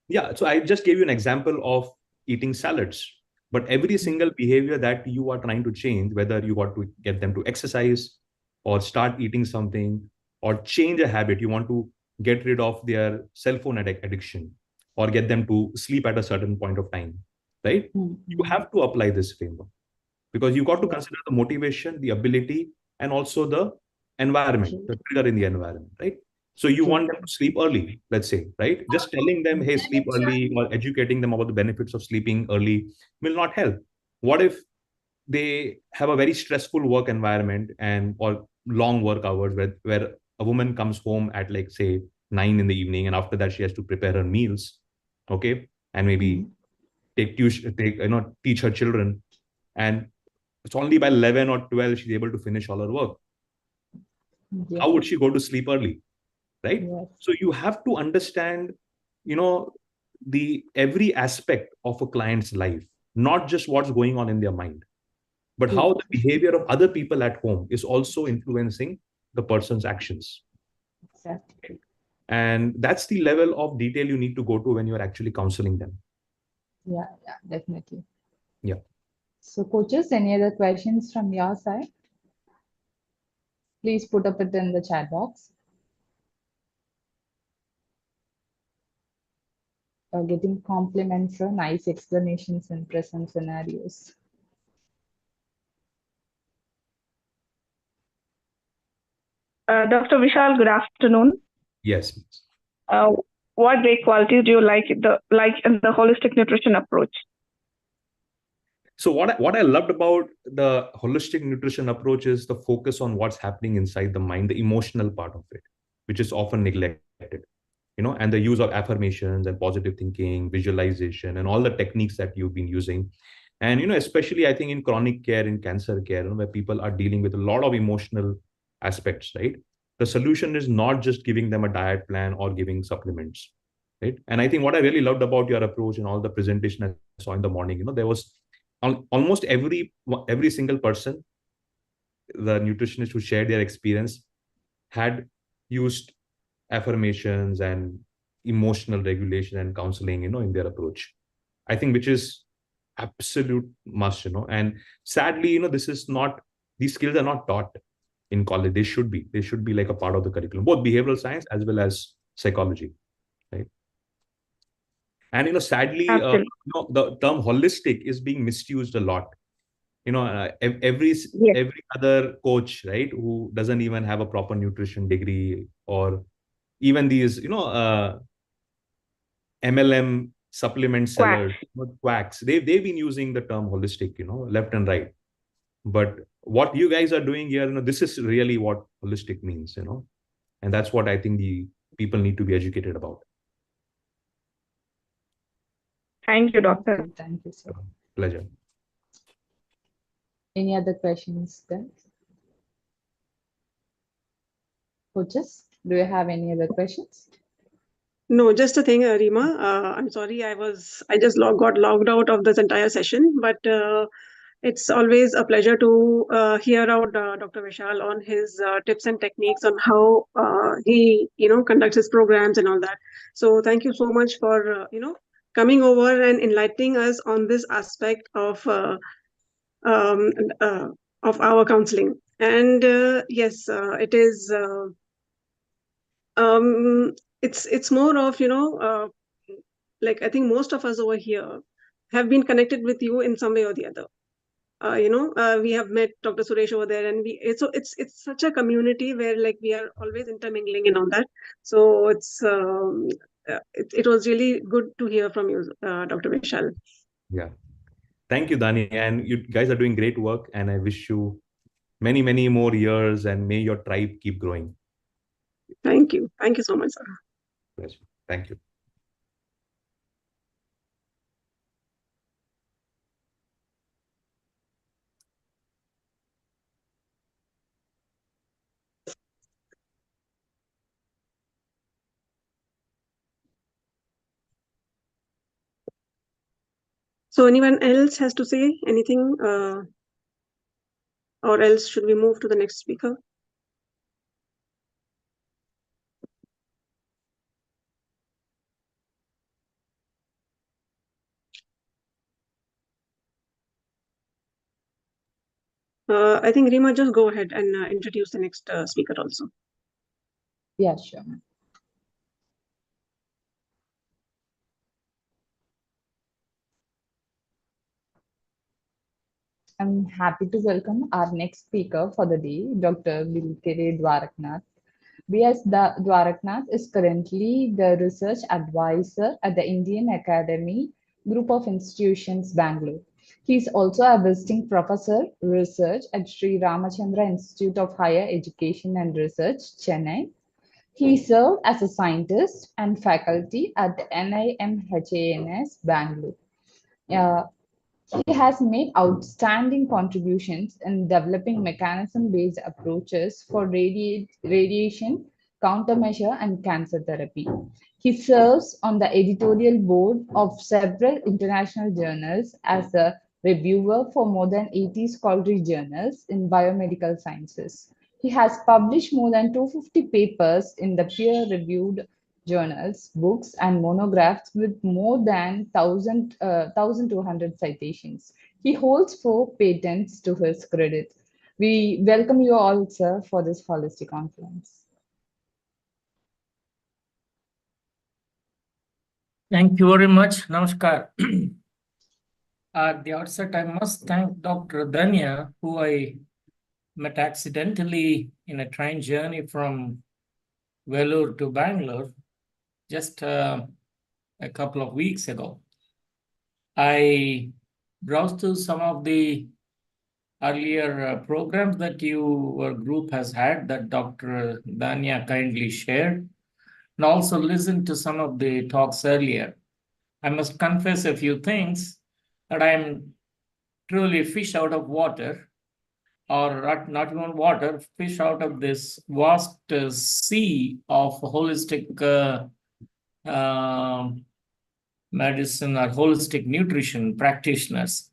Yeah, so I just gave you an example of eating salads, but every single behavior that you are trying to change, whether you want to get them to exercise or start eating something or change a habit, you want to get rid of their cell phone addiction or get them to sleep at a certain point of time, right? You have to apply this framework because you got to consider the motivation, the ability, and also the environment, the trigger in the environment, right? So you want them to sleep early, let's say, right? Just telling them, hey, sleep early, or educating them about the benefits of sleeping early will not help. What if they have a very stressful work environment and or long work hours where a woman comes home at like say 9 in the evening, and after that she has to prepare her meals, okay, and maybe take tuition, teach her children, and it's only by 11 or 12 she's able to finish all her work. How would she go to sleep early, right? Yes. So you have to understand, the every aspect of a client's life, not just what's going on in their mind, but how the behavior of other people at home is also influencing the person's actions. Exactly. And that's the level of detail you need to go to when you're actually counseling them. Yeah, definitely. Yeah. So coaches, any other questions from your side? Please put up it in the chat box. Getting compliments for nice explanations and present scenarios. Dr. Vishal, good afternoon. Yes. What great qualities do you like in the holistic nutrition approach? So what I loved about the holistic nutrition approach is the focus on what's happening inside the mind, the emotional part of it, which is often neglected, and the use of affirmations and positive thinking, visualization, and all the techniques that you've been using. And, especially I think in chronic care, in cancer care, where people are dealing with a lot of emotional aspects, right? The solution is not just giving them a diet plan or giving supplements, right? And I think what I really loved about your approach and all the presentation I saw in the morning, there was almost every single person, the nutritionist who shared their experience, had used affirmations and emotional regulation and counseling, in their approach. I think which is absolute must, and sadly, these skills are not taught in college. They should be like a part of the curriculum, both behavioral science as well as psychology, right? And sadly, the term holistic is being misused a lot. Every other coach, right, who doesn't even have a proper nutrition degree, or even these MLM supplement sellers, quacks, they've been using the term holistic, left and right. But what you guys are doing here, this is really what holistic means, and that's what I think the people need to be educated about. Thank you, doctor. Thank you, sir. Pleasure. Any other questions then? Coaches, do you have any other questions? No, just a thing, Rima. I'm sorry, I just got logged out of this entire session, but it's always a pleasure to hear out Dr. Vishal on his tips and techniques on how he, conducts his programs and all that. So thank you so much for, coming over and enlightening us on this aspect um, of our counseling. And yes, it is. Um, it's more of, like I think most of us over here have been connected with you in some way or the other. We have met Dr. Suresh over there, and it's such a community where like we are always intermingling and all that. So it was really good to hear from you, Dr. Vishal. Yeah. Thank you, Dani. And you guys are doing great work. And I wish you many, many more years, and may your tribe keep growing. Thank you. Thank you so much, sir. Pleasure. Thank you. So anyone else has to say anything? or else should we move to the next speaker? I think Rima, just go ahead and introduce the next speaker also. Yeah, sure. I'm happy to welcome our next speaker for the day, Dr. Bilkere Dwaraknath. B.S. Dwaraknath is currently the research advisor at the Indian Academy Group of Institutions, Bangalore. He is also a visiting professor research at Sri Ramachandra Institute of Higher Education and Research, Chennai. He served as a scientist and faculty at the NIMHANS, Bangalore. Uh, he has made outstanding contributions in developing mechanism-based approaches for radiation, countermeasure, and cancer therapy. He serves on the editorial board of several international journals as a reviewer for more than 80 scholarly journals in biomedical sciences. He has published more than 250 papers in the peer-reviewed journals, books, and monographs with more than 1,200 citations. He holds 4 patents to his credit. We welcome you all, sir, for this holistic conference. Thank you very much. Namaskar. At the outset, I must thank Dr. Danya, who I met accidentally in a train journey from Vellore to Bangalore just a couple of weeks ago. I browsed through some of the earlier programs that your group has had that Dr. Danya kindly shared, and also listened to some of the talks earlier. I must confess a few things that I'm truly fish out of water, or not even water, fish out of this vast sea of holistic medicine or holistic nutrition practitioners.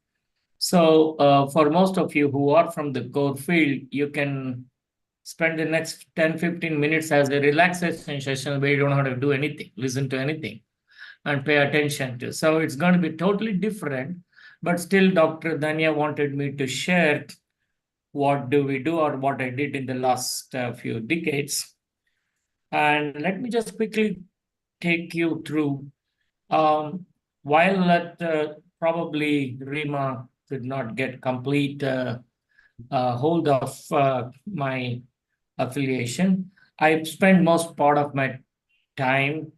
So for most of you who are from the core field, you can spend the next 10-15 minutes as a relaxation session where you don't have to do anything, listen to anything, and pay attention to. So it's going to be totally different, but still Dr. Danya wanted me to share what do we do or what I did in the last few decades. And let me just quickly take you through. While that probably Rima could not get complete hold of my affiliation, I spent most part of my time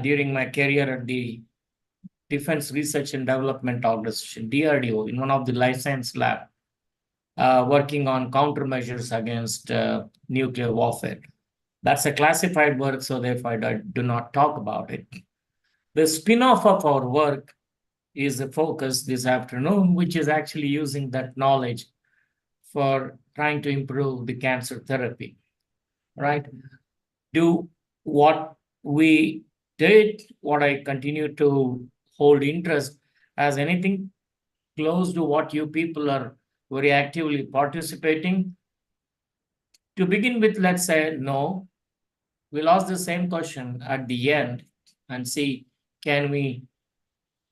during my career at the Defense Research and Development Organization, DRDO, in one of the life science lab, working on countermeasures against nuclear warfare. That's a classified work, so therefore I do not talk about it. The spin-off of our work is the focus this afternoon, which is actually using that knowledge for trying to improve the cancer therapy, right? Do what we did, what I continue to hold interest as anything close to what you people are very actively participating. To begin with, let's say no. We'll ask the same question at the end and see, can we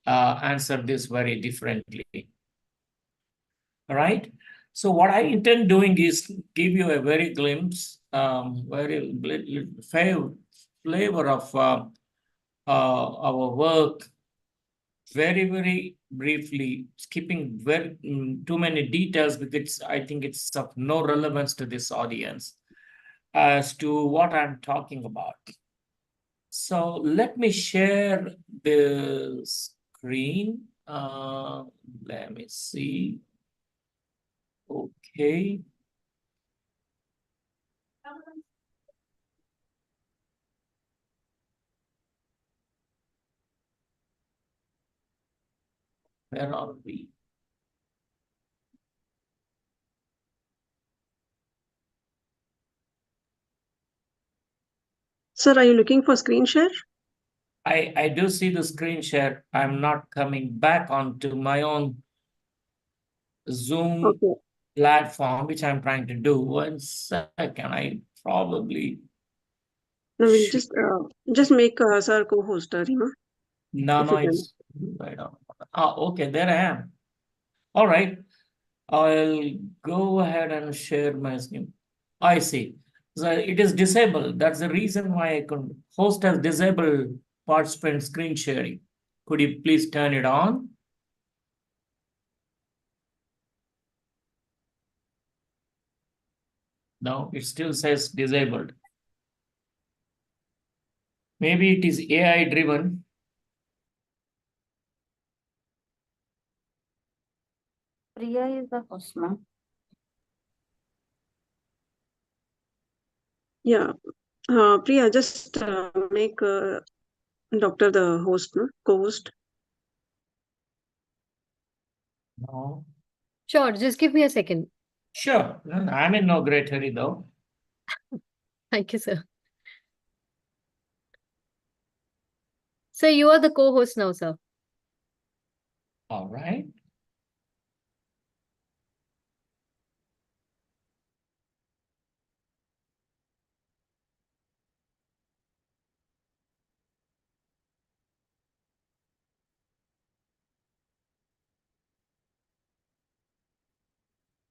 answer this very differently? All right. So what I intend doing is give you a very glimpse, very flavor of our work, very, very briefly, skipping too many details because I think it's of no relevance to this audience as to what I'm talking about. So let me share the screen. Let me see. Okay. Where are we? Sir, are you looking for screen share? I do see the screen share. I'm not coming back onto my own Zoom. Okay. platform, which I'm trying to do. 1 second, I probably No, we'll should. just make sir co-host, No, if no, you can. it's right on. Okay, there I am. All right, I'll go ahead and share my screen. I see. So it is disabled. That's the reason why I could host has disabled participant screen sharing. Could you please turn it on? No, it still says disabled. Maybe it is AI driven. Priya is the host, ma'am. Yeah. Priya, just make doctor the host, no? Co-host. No. Sure, just give me a second. Sure. I'm in no great hurry though. Thank you, sir. So you are the co-host now, sir. All right.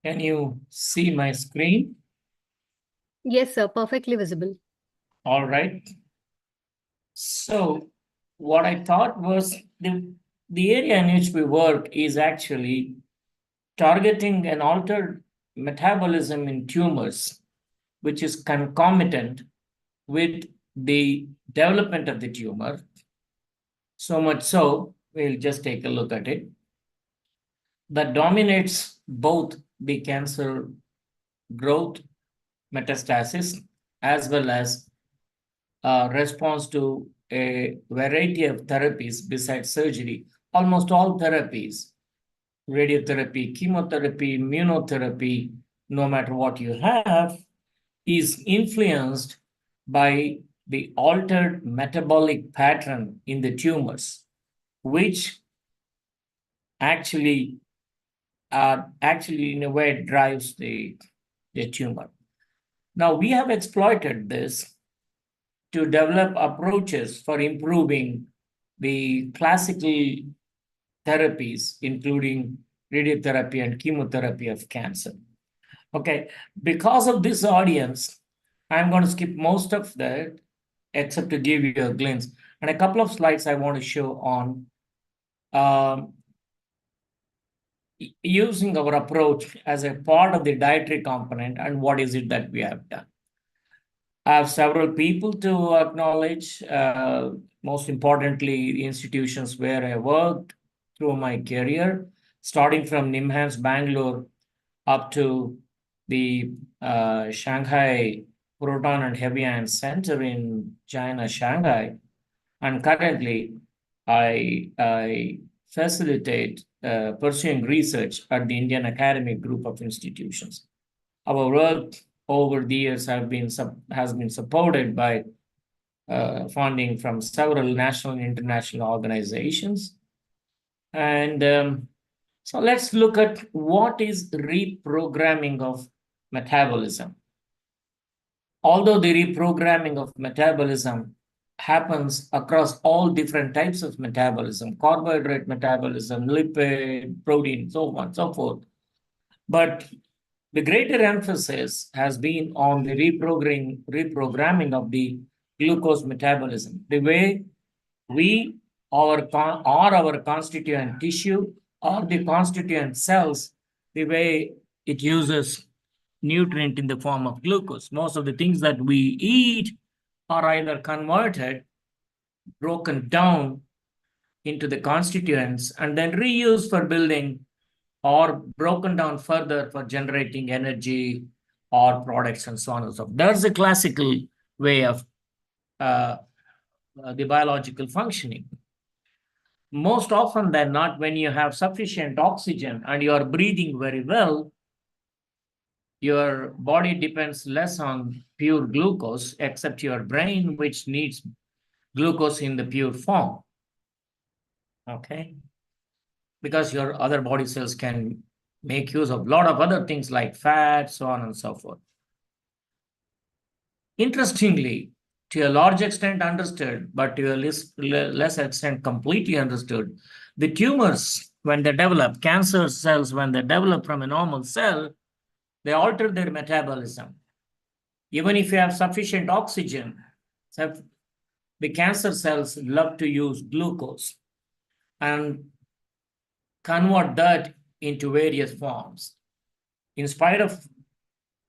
Can you see my screen? Yes, sir, perfectly visible. All right. So what I thought was the area in which we work is actually targeting an altered metabolism in tumors, which is concomitant with the development of the tumor. So much so, we'll just take a look at it. That dominates both the cancer growth, metastasis, as well as response to a variety of therapies besides surgery. Almost all therapies, radiotherapy, chemotherapy, immunotherapy, no matter what you have, is influenced by the altered metabolic pattern in the tumors, which actually in a way drives the tumor. Now we have exploited this to develop approaches for improving the classical therapies, including radiotherapy and chemotherapy of cancer. Okay, because of this audience, I'm going to skip most of that except to give you a glimpse. And a couple of slides I want to show on using our approach as a part of the dietary component and what is it that we have done. I have several people to acknowledge, most importantly, the institutions where I worked through my career, starting from NIMHANS Bangalore up to the Shanghai Proton and Heavy Ion Center in China, Shanghai. And currently, I facilitate pursuing research at the Indian Academic Group of Institutions. Our work over the years has been supported by funding from several national and international organizations. And so let's look at what is reprogramming of metabolism. Although the reprogramming of metabolism happens across all different types of metabolism, carbohydrate metabolism, lipid, protein, so on and so forth. But the greater emphasis has been on the reprogramming of the glucose metabolism, the way we our constituent tissue or the constituent cells, the way it uses nutrient in the form of glucose. Most of the things that we eat are either converted, broken down into the constituents, and then reused for building or broken down further for generating energy or products and so on and so forth. That's the classical way of the biological functioning. Most often than not, when you have sufficient oxygen and you are breathing very well, your body depends less on pure glucose, except your brain, which needs glucose in the pure form. Okay? Because your other body cells can make use of a lot of other things like fat, so on and so forth. Interestingly, to a large extent understood, but to a less extent completely understood, the tumors, when they develop, cancer cells, when they develop from a normal cell, they alter their metabolism. Even if you have sufficient oxygen, the cancer cells love to use glucose and convert that into various forms. In spite of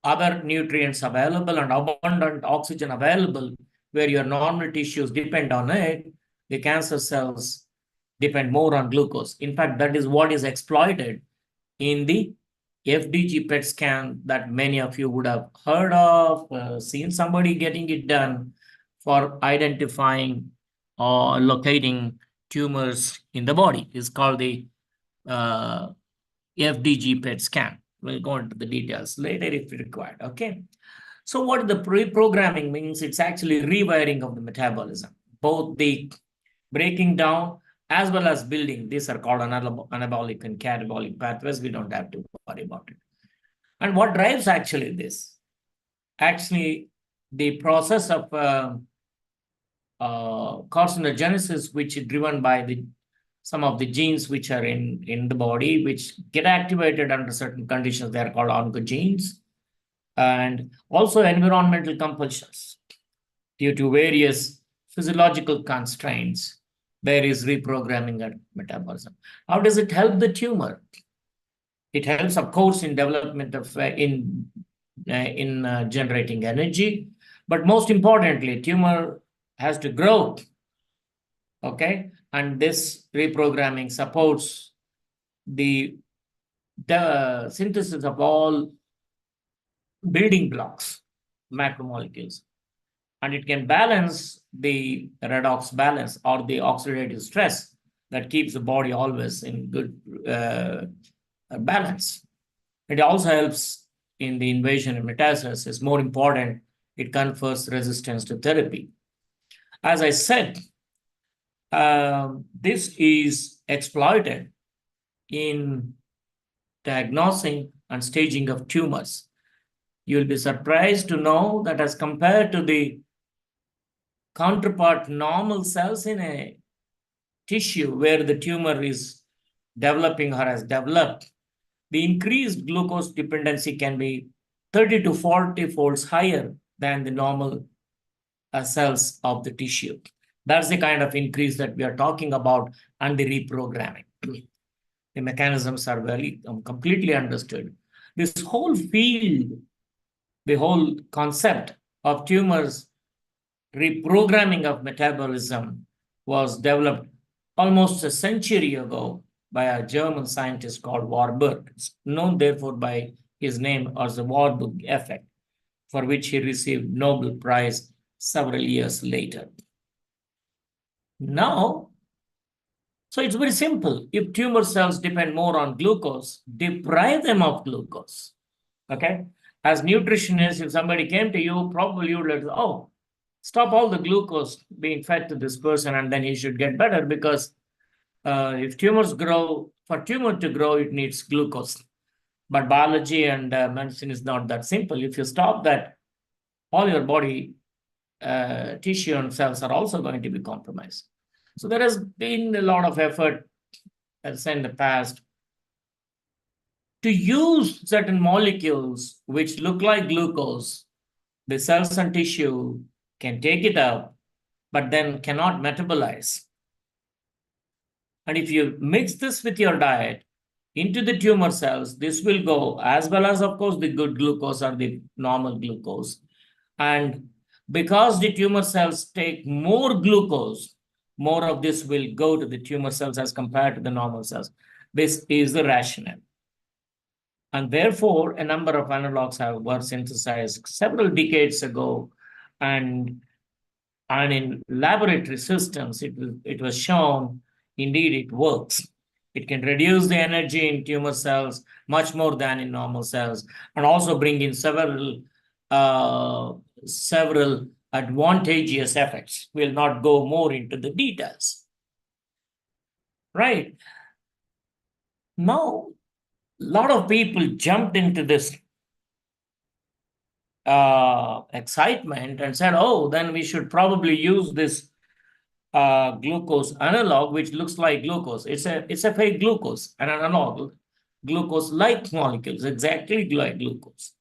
other nutrients available and abundant oxygen available, where your normal tissues depend on it, the cancer cells depend more on glucose. In fact, that is what is exploited in the FDG PET scan that many of you would have heard of, seen somebody getting it done for identifying or locating tumors in the body. It's called the FDG PET scan. We'll go into the details later if required, okay? So what the pre-programming means, it's actually rewiring of the metabolism, both the breaking down as well as building. These are called anabolic and catabolic pathways. We don't have to worry about it. And what drives actually this? Actually, the process of carcinogenesis, which is driven by some of the genes which are in the body, which get activated under certain conditions. They are called oncogenes. And also environmental compulsions due to various physiological constraints. There is reprogramming at metabolism. How does it help the tumor? It helps, of course, in development of generating energy, but most importantly, tumor has to grow. Okay, and this reprogramming supports the synthesis of all building blocks, macromolecules. And it can balance the redox balance or the oxidative stress that keeps the body always in good balance. It also helps in the invasion and metastasis. More important, it confers resistance to therapy. As I said, this is exploited in diagnosing and staging of tumors. You'll be surprised to know that as compared to the counterpart normal cells in a tissue where the tumor is developing or has developed, the increased glucose dependency can be 30 to 40 folds higher than the normal cells of the tissue. That's the kind of increase that we are talking about and the reprogramming. The mechanisms are very completely understood. This whole field, the whole concept of tumors reprogramming of metabolism was developed almost a century ago by a German scientist called Warburg. It's known therefore by his name as the Warburg effect, for which he received Nobel Prize several years later. Now, so it's very simple. If tumor cells depend more on glucose, deprive them of glucose. Okay? As nutritionists, if somebody came to you, probably you would like, oh, stop all the glucose being fed to this person and then he should get better, because if tumors grow, for tumor to grow, it needs glucose. But biology and medicine is not that simple. If you stop that, all your body tissue and cells are also going to be compromised. So there has been a lot of effort, as in the past, to use certain molecules which look like glucose. The cells and tissue can take it up, but then cannot metabolize. And if you mix this with your diet into the tumor cells, this will go, as well as, of course, the good glucose or the normal glucose. And because the tumor cells take more glucose, more of this will go to the tumor cells as compared to the normal cells. This is the rationale. And therefore, a number of analogs were synthesized several decades ago. And in laboratory systems, it was shown, indeed, it works. It can reduce the energy in tumor cells much more than in normal cells, and also bring in several advantageous effects. We'll not go more into the details. Right. Now, lot of people jumped into this excitement and said, oh, then we should probably use this glucose analog, which looks like glucose. It's a fake glucose, an analog glucose-like molecules, exactly like glucose.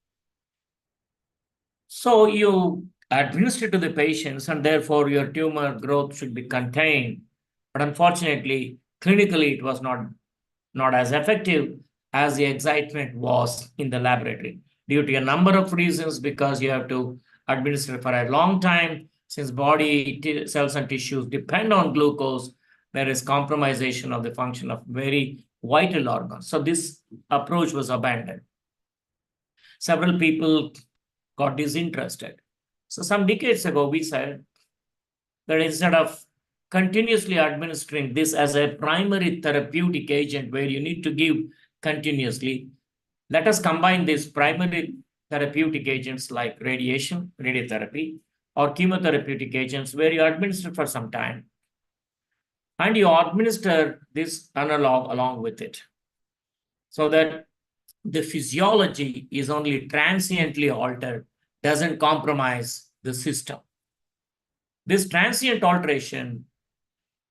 So you administer to the patients, and therefore your tumor growth should be contained. But unfortunately, clinically, it was not as effective as the excitement was in the laboratory due to a number of reasons, because you have to administer for a long time. Since body cells and tissues depend on glucose, there is compromisation of the function of very vital organs. So this approach was abandoned. Several people got disinterested. So some decades ago, we said that instead of continuously administering this as a primary therapeutic agent where you need to give continuously, let us combine these primary therapeutic agents like radiation, radiotherapy, or chemotherapeutic agents where you administer for some time and you administer this analog along with it, so that the physiology is only transiently altered, doesn't compromise the system. This transient alteration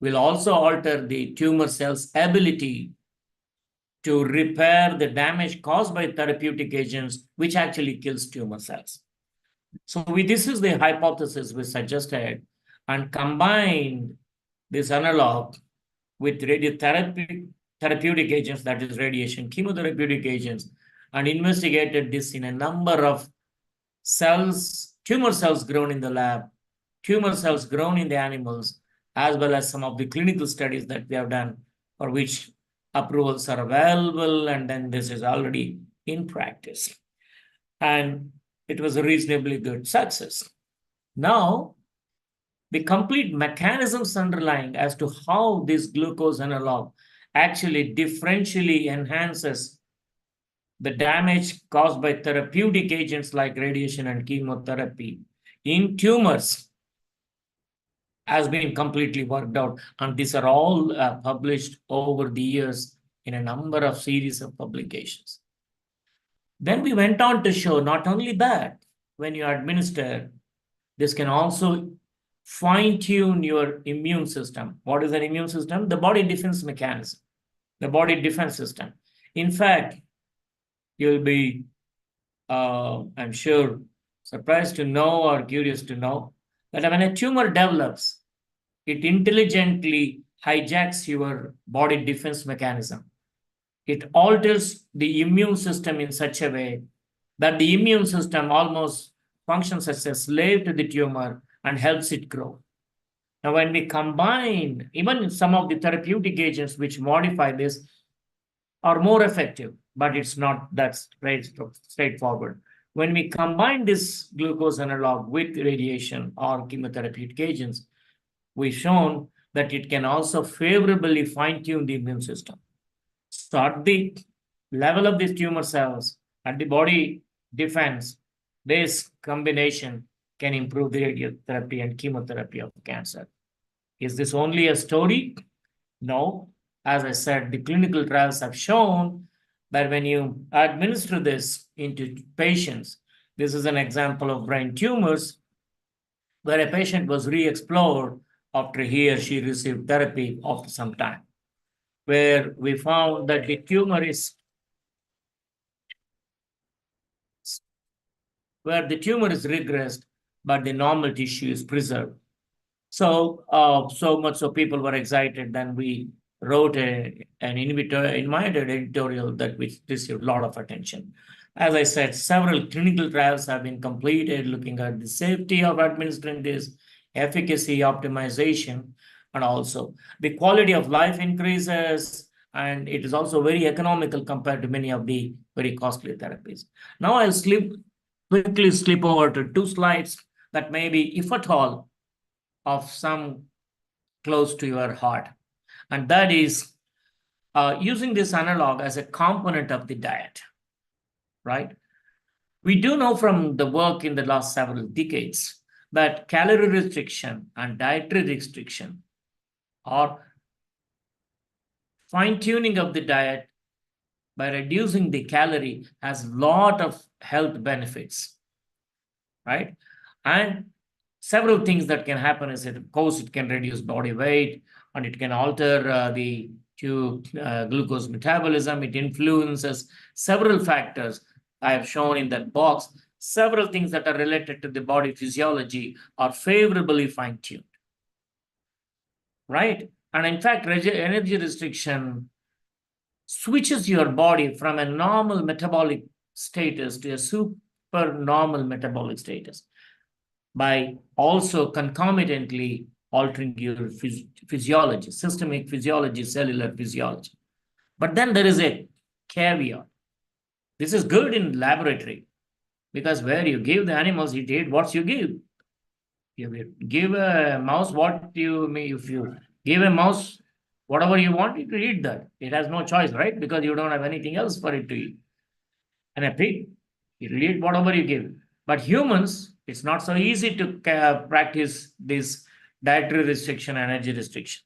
will also alter the tumor cell's ability to repair the damage caused by therapeutic agents, which actually kills tumor cells. So this is the hypothesis we suggested, and combined this analog with radiotherapy, therapeutic agents, that is radiation, chemotherapeutic agents, and investigated this in a number of cells, tumor cells grown in the lab, tumor cells grown in the animals, as well as some of the clinical studies that we have done, for which approvals are available, and then this is already in practice. And it was a reasonably good success. Now, the complete mechanisms underlying as to how this glucose analog actually differentially enhances the damage caused by therapeutic agents like radiation and chemotherapy in tumors has been completely worked out. And these are all published over the years in a number of series of publications. Then we went on to show not only that, when you administer, this can also fine-tune your immune system. What is an immune system? The body defense mechanism, the body defense system. In fact, you'll be, I'm sure, surprised to know or curious to know that when a tumor develops, it intelligently hijacks your body defense mechanism. It alters the immune system in such a way that the immune system almost functions as a slave to the tumor and helps it grow. Now, when we combine even some of the therapeutic agents which modify this are more effective, but it's not that straightforward. When we combine this glucose analog with radiation or chemotherapeutic agents, we've shown that it can also favorably fine-tune the immune system. So at the level of these tumor cells, at the body defense, this combination can improve the radiotherapy and chemotherapy of cancer. Is this only a story? No. As I said, the clinical trials have shown that when you administer this into patients, this is an example of brain tumors, where a patient was re-explored after he or she received therapy after some time, where we found that the tumor is regressed, but the normal tissue is preserved. So, so much so people were excited. Then we wrote an invited editorial that which received a lot of attention. As I said, several clinical trials have been completed looking at the safety of administering this, efficacy, optimization, and also the quality of life increases, and it is also very economical compared to many of the very costly therapies. Now I'll quickly slip over to 2 slides that may be, if at all, of some close to your heart. And that is using this analog as a component of the diet, right? We do know from the work in the last several decades that calorie restriction and dietary restriction or fine-tuning of the diet by reducing the calorie has a lot of health benefits, right? And several things that can happen is that, of course, it can reduce body weight and it can alter the glucose metabolism. It influences several factors I have shown in that box. Several things that are related to the body physiology are favorably fine-tuned, right? And in fact, energy restriction switches your body from a normal metabolic status to a super normal metabolic status by also concomitantly altering your physiology, systemic physiology, cellular physiology. But then there is a caveat. This is good in laboratory because where you give the animals, it eat what you give. You give a mouse what you may, if you give a mouse whatever you want, it will eat that. It has no choice, right? Because you don't have anything else for it to eat. And a pig, it will eat whatever you give. But humans, it's not so easy to practice this dietary restriction, energy restriction.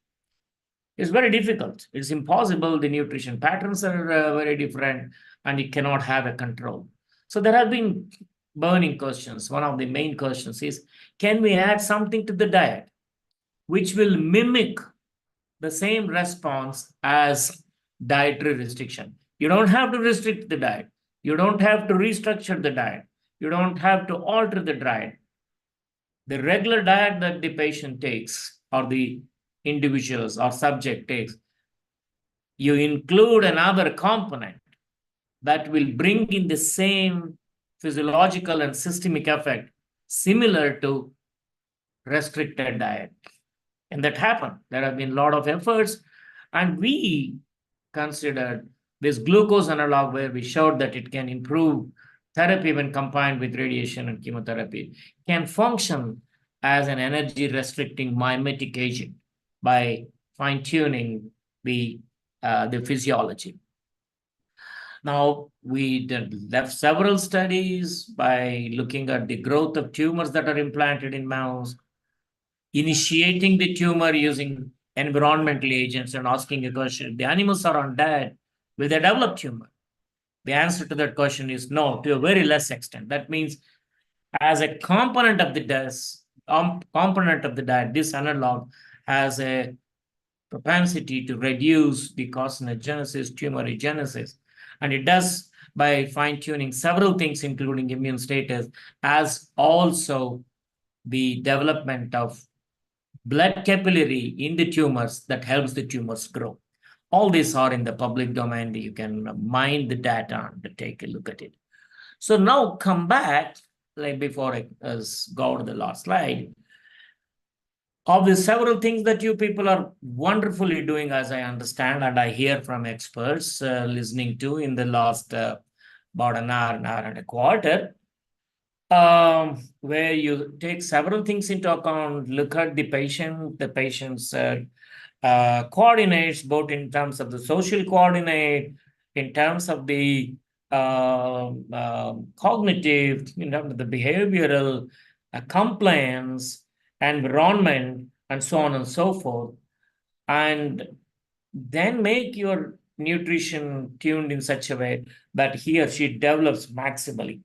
It's very difficult. It's impossible. The nutrition patterns are very different and it cannot have a control. So there have been burning questions. One of the main questions is, can we add something to the diet which will mimic the same response as dietary restriction? You don't have to restrict the diet. You don't have to restructure the diet. You don't have to alter the diet. The regular diet that the patient takes or the individuals or subject takes, you include another component that will bring in the same physiological and systemic effect similar to restricted diet. And that happened. There have been a lot of efforts, and we considered this glucose analog where we showed that it can improve therapy when combined with radiation and chemotherapy, can function as an energy restricting mimetic agent by fine-tuning the physiology. Now, we left several studies by looking at the growth of tumors that are implanted in mouse, initiating the tumor using environmental agents and asking a question, if the animals are on diet, will they develop tumor? The answer to that question is no, to a very less extent. That means as a component of the diet, this analog has a propensity to reduce the carcinogenesis, tumorigenesis. And it does by fine-tuning several things, including immune status, as also the development of blood capillary in the tumors that helps the tumors grow. All these are in the public domain. You can mine the data and take a look at it. So now come back, like before I go to the last slide. Of the several things that you people are wonderfully doing, as I understand, and I hear from experts listening to in the last about an hour and a quarter, where you take several things into account, look at the patient's coordinates, both in terms of the social coordinate, in terms of the cognitive, in terms of the behavioral, compliance, environment, and so on and so forth. And then make your nutrition tuned in such a way that he or she develops maximally.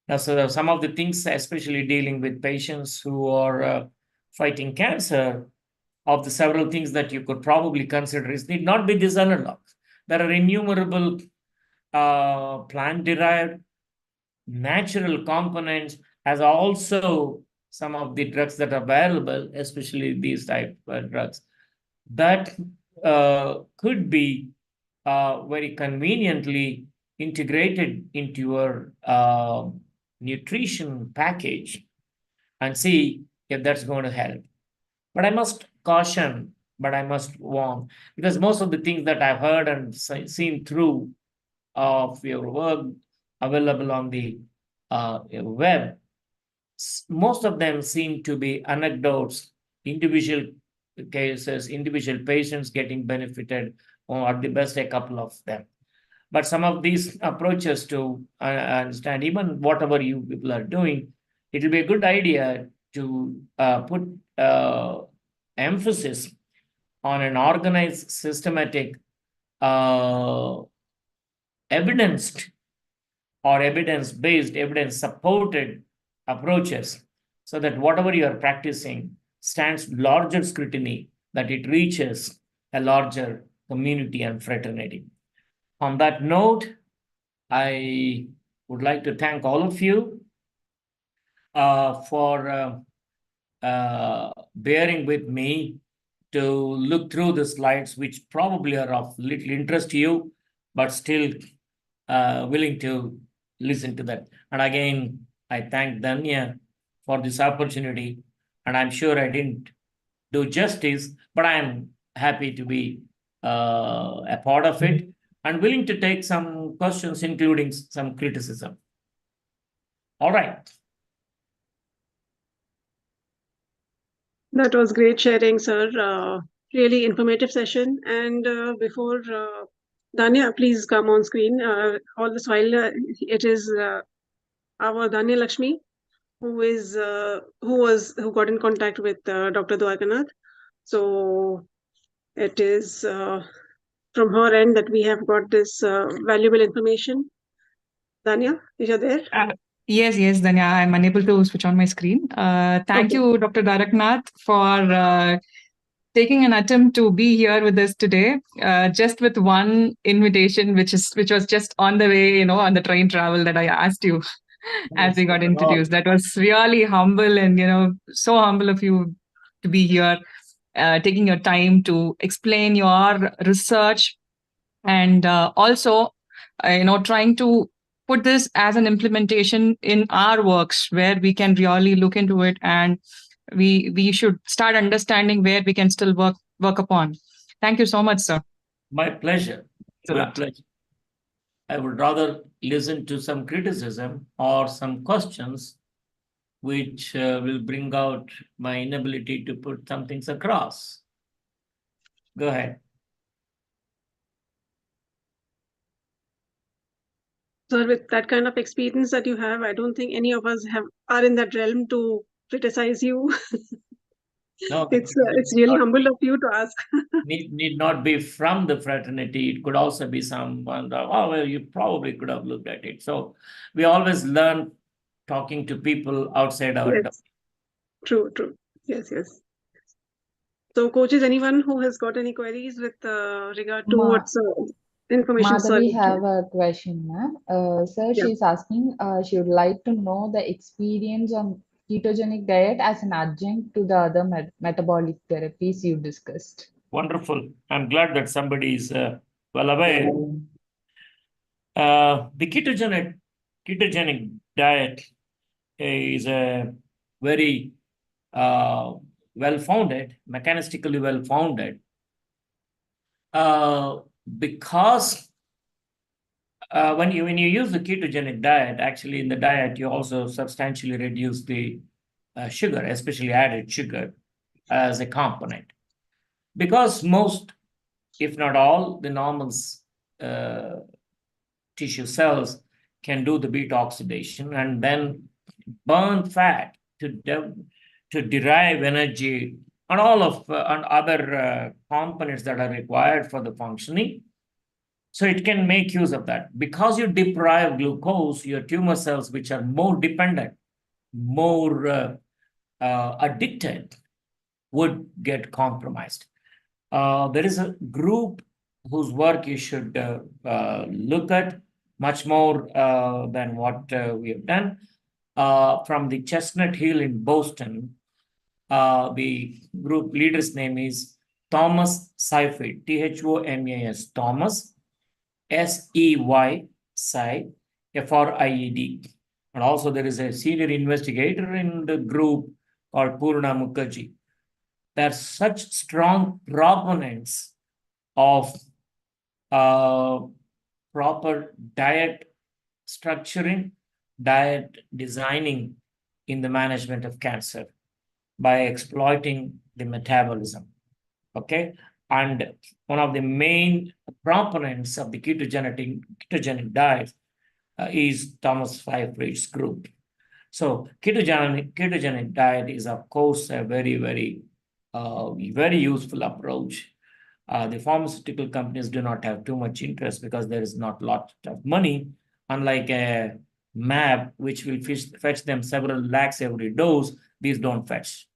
Now, so some of the things, especially dealing with patients who are fighting cancer, of the several things that you could probably consider is need not be these analogs. There are innumerable plant-derived natural components, as also some of the drugs that are available, especially these type of drugs, that could be very conveniently integrated into your nutrition package and see if that's going to help. But I must caution, but I must warn, because most of the things that I've heard and seen through of your work available on the web, most of them seem to be anecdotes, individual cases, individual patients getting benefited, or at the best a couple of them. But some of these approaches to understand, even whatever you people are doing, it will be a good idea to put emphasis on an organized, systematic evidenced or evidence-based, evidence-supported approaches, so that whatever you are practicing stands larger scrutiny, that it reaches a larger community and fraternity. On that note, I would like to thank all of you for bearing with me to look through the slides, which probably are of little interest to you, but still willing to listen to that. And again, I thank Danya for this opportunity, and I'm sure I didn't do justice, but I'm happy to be a part of it and willing to take some questions, including some criticism. All right. That was great sharing, sir. Really informative session. And before Danya, please come on screen. All this while, it is our Danya Lakshmi, who got in contact with Dr. Dwarkanath. So it is from her end that we have got this valuable information. Danya, is you there? Yes, Danya, I'm unable to switch on my screen. Thank you, Dr. Dwarkanath, for taking an attempt to be here with us today, just with one invitation, which was just on the way, on the train travel that I asked you as we got introduced. That was really humble and, so humble of you to be here, taking your time to explain your research and also, trying to put this as an implementation in our works where we can really look into it, and we should start understanding where we can still work upon. Thank you so much, sir. My pleasure. My pleasure. I would rather listen to some criticism or some questions which will bring out my inability to put some things across. Go ahead. So with that kind of experience that you have, I don't think any of us are in that realm to criticize you. No, it's really humble of you to ask. need not be from the fraternity. It could also be someone, well, you probably could have looked at it. So we always learn talking to people outside our Yes. True. Yes. So coaches, anyone who has got any queries with regard to what's information? Madhavi have a question, ma'am. Sir, she's asking, she would like to know the experience on ketogenic diet as an adjunct to the other metabolic therapies you discussed. Wonderful. I'm glad that somebody is well aware. The ketogenic diet is a very well-founded, mechanistically well-founded, because when you use the ketogenic diet, actually in the diet you also substantially reduce the sugar, especially added sugar, as a component, because most, if not all, the normal tissue cells can do the beta oxidation and then burn fat to derive energy and all of and other components that are required for the functioning. So it can make use of that. Because you deprive glucose, your tumor cells, which are more dependent, more addicted, would get compromised. There is a group whose work you should look at much more than what we have done. From the Chestnut Hill in Boston, the group leader's name is Thomas Seyfried, Thomas, Thomas, S-E-Y, F-R-I-E-D. And also there is a senior investigator in the group called Purna Mukherjee. There are such strong proponents of proper diet structuring, diet designing in the management of cancer by exploiting the metabolism. Okay, and one of the main proponents of the ketogenic diet is Thomas Seyfried's group. So ketogenic diet is, of course, a very, very, very useful approach The pharmaceutical companies do not have too much interest because there is not a lot of money, unlike a map, which will fetch them several lakhs every dose. These don't fetch.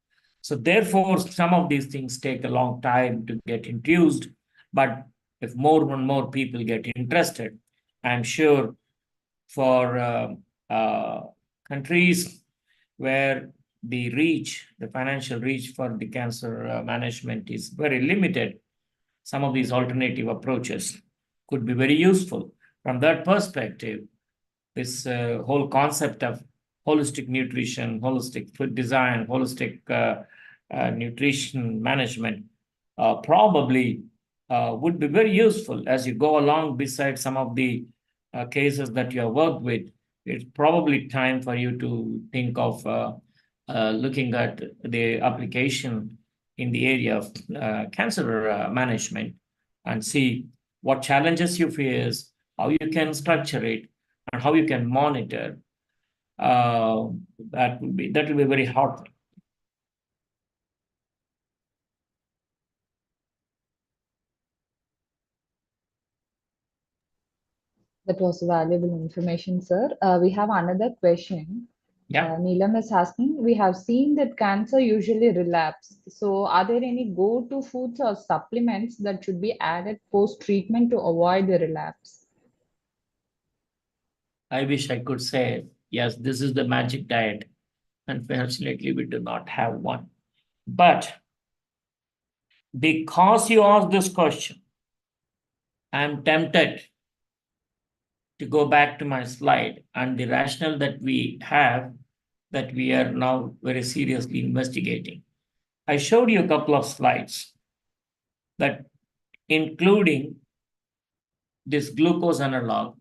So therefore, some of these things take a long time to get introduced. But if more and more people get interested, I'm sure for countries where the financial reach for the cancer management is very limited, some of these alternative approaches could be very useful. From that perspective, this whole concept of holistic nutrition, holistic food design, holistic nutrition management probably would be very useful as you go along beside some of the cases that you have worked with. It's probably time for you to think of looking at the application in the area of cancer management and see what challenges you face, how you can structure it, and how you can monitor. That will be very hard. That was valuable information, sir. We have another question. Yeah. Neelam is asking, we have seen that cancer usually relapse. So are there any go-to foods or supplements that should be added post-treatment to avoid the relapse? I wish I could say, yes, this is the magic diet. Unfortunately, we do not have one. But because you asked this question, I'm tempted to go back to my slide and the rationale that we have, that we are now very seriously investigating. I showed you a couple of slides that including this glucose analog,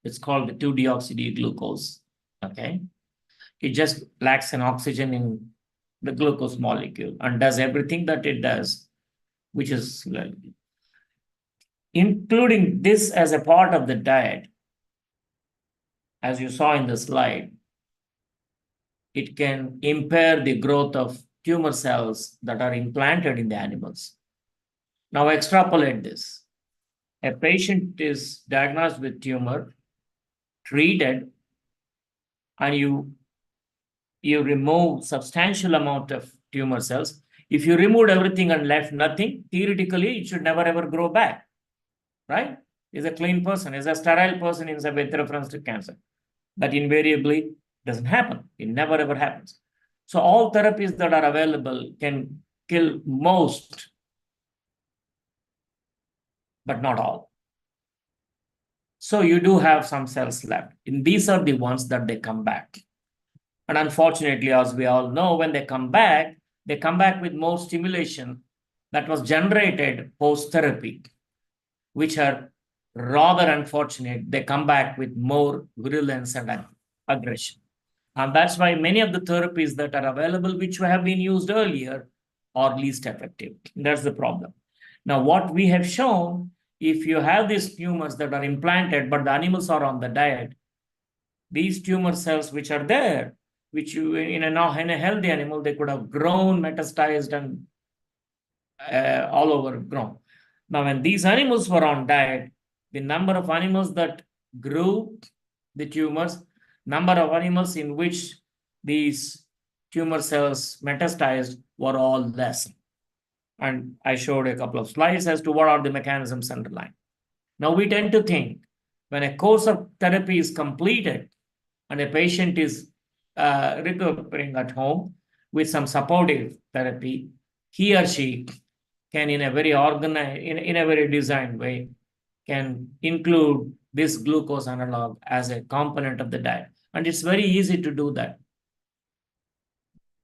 it's called the 2-deoxyD-glucose, okay? It just lacks an oxygen in the glucose molecule and does everything that it does, which is including this as a part of the diet, as you saw in the slide, it can impair the growth of tumor cells that are implanted in the animals. Now extrapolate this. A patient is diagnosed with tumor, treated, and you remove substantial amount of tumor cells. If you removed everything and left nothing, theoretically, it should never ever grow back, right? Is a clean person, is a sterile person with reference to cancer. That invariably doesn't happen. It never ever happens. So all therapies that are available can kill most, but not all. So you do have some cells left. And these are the ones that they come back. And unfortunately, as we all know, when they come back with more stimulation that was generated post-therapy, which are rather unfortunate. They come back with more virulence and aggression. And that's why many of the therapies that are available, which have been used earlier, are least effective. That's the problem. Now, what we have shown, if you have these tumors that are implanted, but the animals are on the diet, these tumor cells which are there, which you in a healthy animal, they could have grown, metastasized, and all over grown. Now, when these animals were on diet, the number of animals that grew the tumors, number of animals in which these tumor cells metastasized were all less. And I showed a couple of slides as to what are the mechanisms underlying. Now, we tend to think when a course of therapy is completed and a patient is recuperating at home with some supportive therapy, he or she can, in a very organized, in a very designed way, can include this glucose analog as a component of the diet. And it's very easy to do that.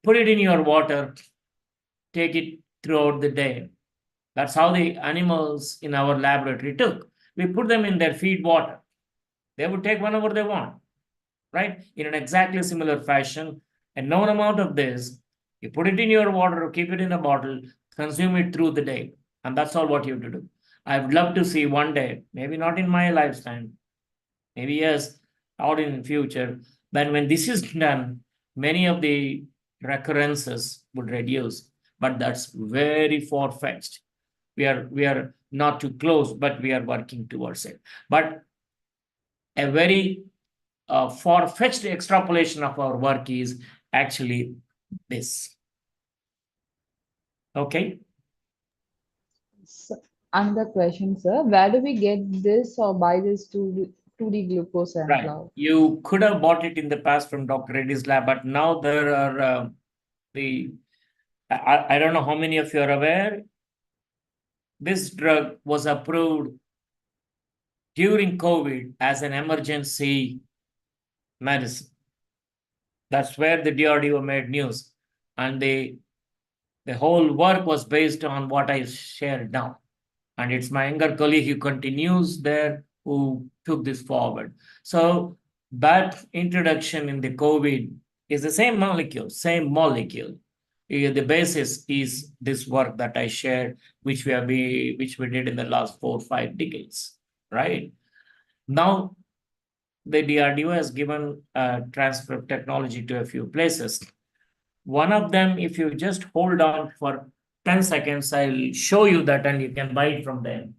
Put it in your water, take it throughout the day. That's how the animals in our laboratory took. We put them in their feed water. They would take whenever they want, right? In an exactly similar fashion, a known amount of this, you put it in your water or keep it in a bottle, consume it through the day. And that's all what you have to do. I would love to see one day, maybe not in my lifetime, maybe yes, out in the future, that when this is done, many of the recurrences would reduce. But that's very far-fetched. We are not too close, but we are working towards it. But a very far-fetched extrapolation of our work is actually this. Okay. So, another question, sir. Where do we get this or buy this 2D glucose Right. analog? You could have bought it in the past from Dr. Reddy's lab, but now there are I don't know how many of you are aware. This drug was approved during COVID as an emergency medicine. That's where the DRDO made news. And the whole work was based on what I shared now. And it's my younger colleague who continues there who took this forward. So that introduction in the COVID is the same molecule, same molecule. The basis is this work that I shared, which we did in the last 4 or 5 decades, right? Now, the DRDO has given transfer of technology to a few places. One of them, if you just hold on for 10 seconds, I'll show you that and you can buy it from them.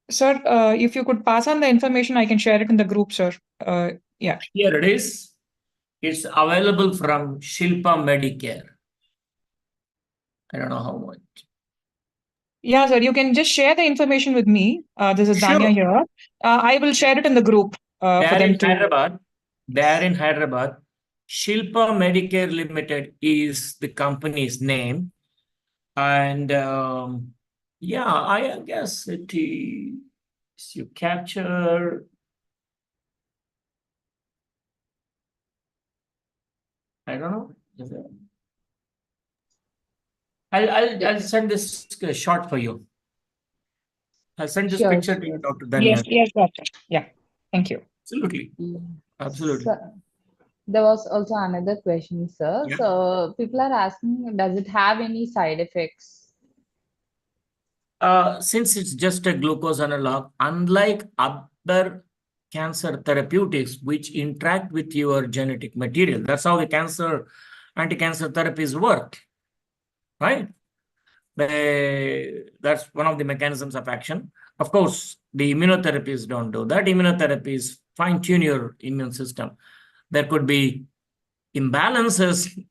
Sir, if you could pass on the information, I can share it in the group, sir. Yeah. Here it is. It's available from Shilpa Medicare. I don't know how much. Yeah, sir, you can just share the information with me. This is Sure. Danya here. I will share it in the group for them to. Hyderabad. They are in Hyderabad. Shilpa Medicare Limited is the company's name. And yeah, I guess it is you capture. I don't know. I'll send this shot for you. I'll send this Sure, picture to you, Dr. Danya. Yes, doctor. Yeah, thank you. Absolutely. Absolutely. Sir, there was also another question, sir. Yeah. So people are asking, does it have any side effects? Since it's just a glucose analog, unlike other cancer therapeutics which interact with your genetic material, that's how the anti-cancer therapies work, right? That's one of the mechanisms of action. Of course, the immunotherapies don't do that. Immunotherapies fine-tune your immune system. There could be imbalances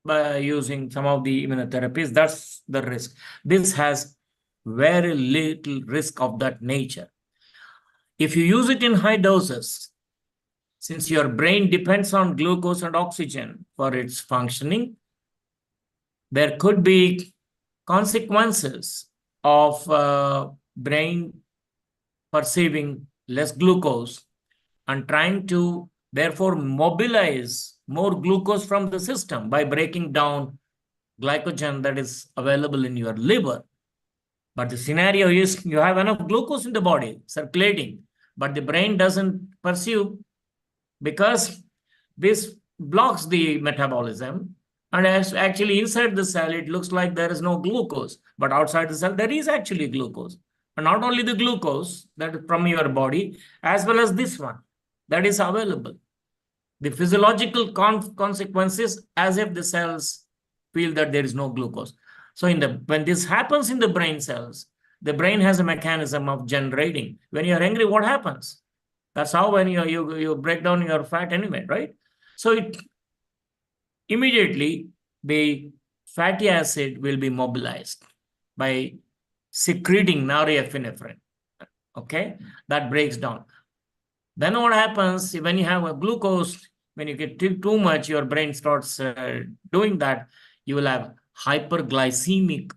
by using some of the immunotherapies. That's the risk. This has very little risk of that nature. If you use it in high doses, since your brain depends on glucose and oxygen for its functioning, there could be consequences of brain perceiving less glucose and trying to therefore mobilize more glucose from the system by breaking down glycogen that is available in your liver. But the scenario is you have enough glucose in the body circulating, but the brain doesn't perceive because this blocks the metabolism. And actually inside the cell, it looks like there is no glucose, but outside the cell, there is actually glucose. And not only the glucose that is from your body, as well as this one that is available. The physiological consequences as if the cells feel that there is no glucose. So when this happens in the brain cells, the brain has a mechanism of generating. When you're angry, what happens? That's how when you break down your fat anyway, right? So immediately the fatty acid will be mobilized by secreting norepinephrine. Okay, that breaks down. Then what happens when you have a glucose? When you get too much, your brain starts doing that. You will have hyperglycemic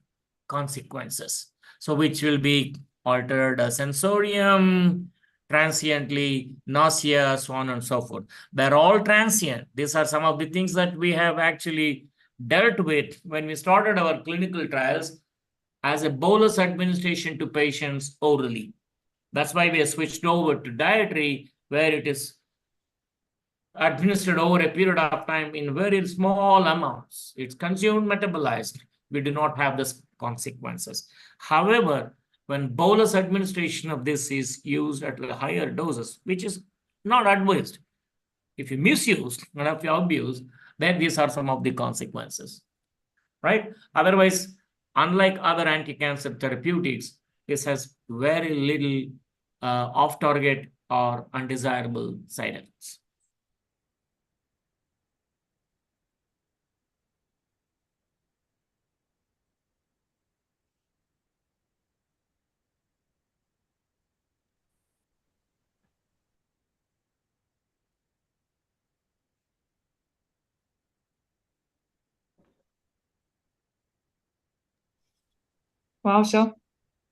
consequences. So which will be altered sensorium, transiently nausea, so on and so forth. They're all transient. These are some of the things that we have actually dealt with when we started our clinical trials as a bolus administration to patients orally. That's why we have switched over to dietary, where it is administered over a period of time in very small amounts. It's consumed, metabolized. We do not have these consequences. However, when bolus administration of this is used at higher doses, which is not advised, if you misuse and if you abuse, then these are some of the consequences, right? Otherwise, unlike other anti-cancer therapeutics, this has very little off-target or undesirable side effects. Wow, sir.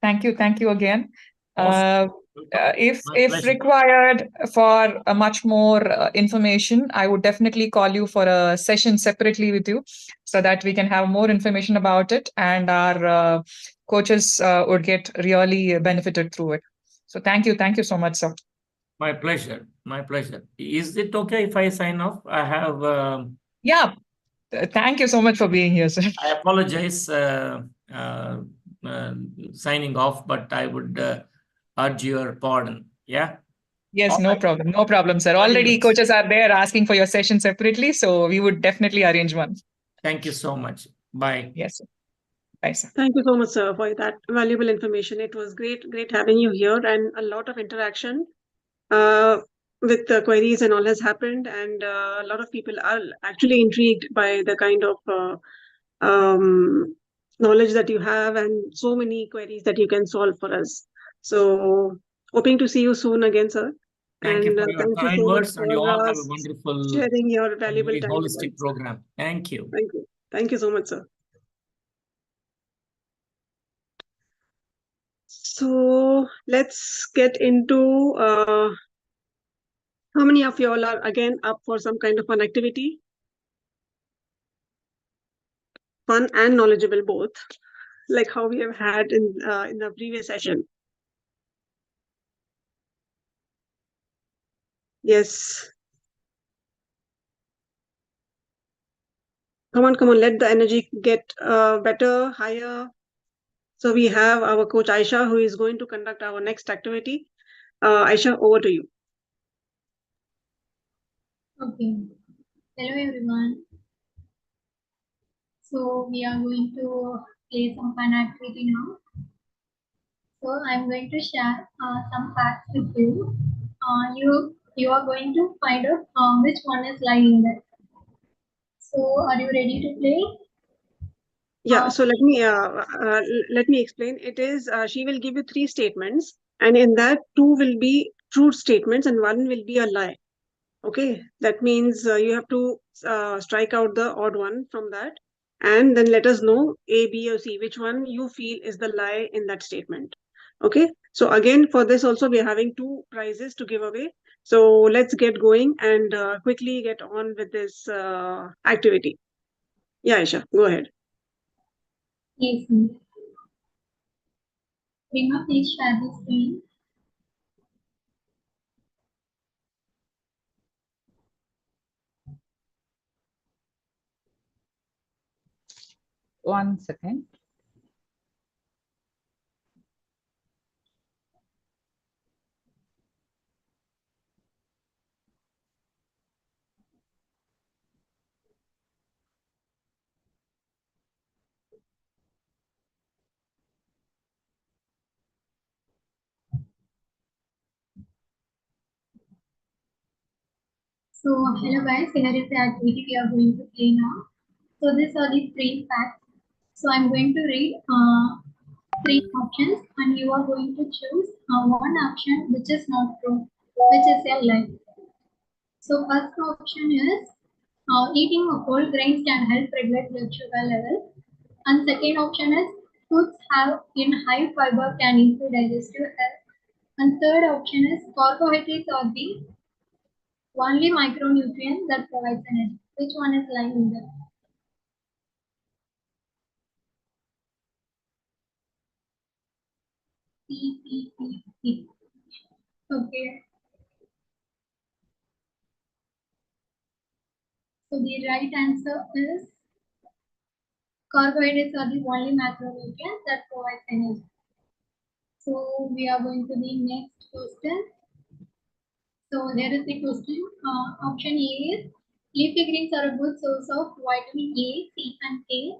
Thank you. Thank you again. Awesome. If My if pleasure. required for a much more information, I would definitely call you for a session separately with you so that we can have more information about it and our coaches would get really benefited through it. So thank you. Thank you so much, sir. My pleasure. My pleasure. Is it okay if I sign off? I have. Yeah. Thank you so much for being here, sir. I apologize signing off, but I would urge your pardon. Yeah. Yes, All no right. problem. No problem, sir. Already Adios. coaches are there asking for your session separately, so we would definitely arrange one. Thank you so much. Bye. Yes, sir. Bye, sir. Thank you so much, sir, for that valuable information. It was great having you here, and a lot of interaction with the queries and all has happened, and a lot of people are actually intrigued by the kind of knowledge that you have and so many queries that you can solve for us. So, hoping to see you soon again, sir. Thank you And for your thank you kind so much words, for and you all have a wonderful sharing your and valuable very time with holistic us. program. Thank you. Thank you. Thank you so much, sir. So let's get into how many of you all are again up for some kind of an activity? Fun and knowledgeable both, like how we have had in the previous session. Yes. Come on, let the energy get better, higher. So we have our coach Aisha, who is going to conduct our next activity. Aisha, over to you. Okay. Hello everyone. So we are going to play some fun activity now. So I'm going to share some facts with you. You are going to find out which one is lying there. So are you ready to play? Yeah. So let me explain. It is she will give you 3 statements, and in that 2 will be true statements and 1 will be a lie. Okay, that means you have to strike out the odd one from that, and then let us know A, B, or C, which one you feel is the lie in that statement. Okay, so again, for this also, we are having 2 prizes to give away. So let's get going and quickly get on with this activity. Yeah, Aisha, go ahead. Yes. Rima, please share the screen. One second. So hello guys, here is the activity we are going to play now. So these are the 3 facts. So I'm going to read 3 options and you are going to choose one option which is not true, which is a lie. So first option is eating whole grains can help regulate blood sugar level. And second option is foods have in high fiber can improve digestive health. And third option is carbohydrates are the only micronutrient that provides energy. Which one is lying in there? C. Okay. So the right answer is carbohydrates are the only macronutrients that provide energy. So we are going to the next question. So there is the question. Option A is leafy greens are a good source of vitamin A, C, and K.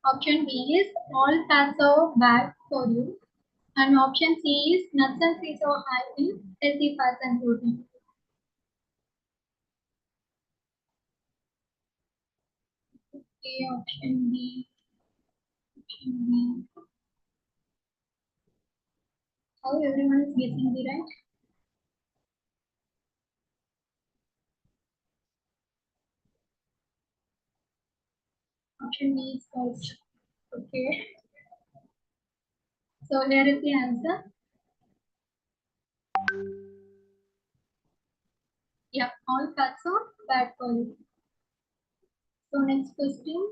Option B is all fats are bad for you. And option C is nuts and seeds are high in healthy fats and protein. Okay, option B. Option B. How everyone is guessing the right? Option B is false. Okay. So here is the answer. Yeah, all fats are bad for you. So next question.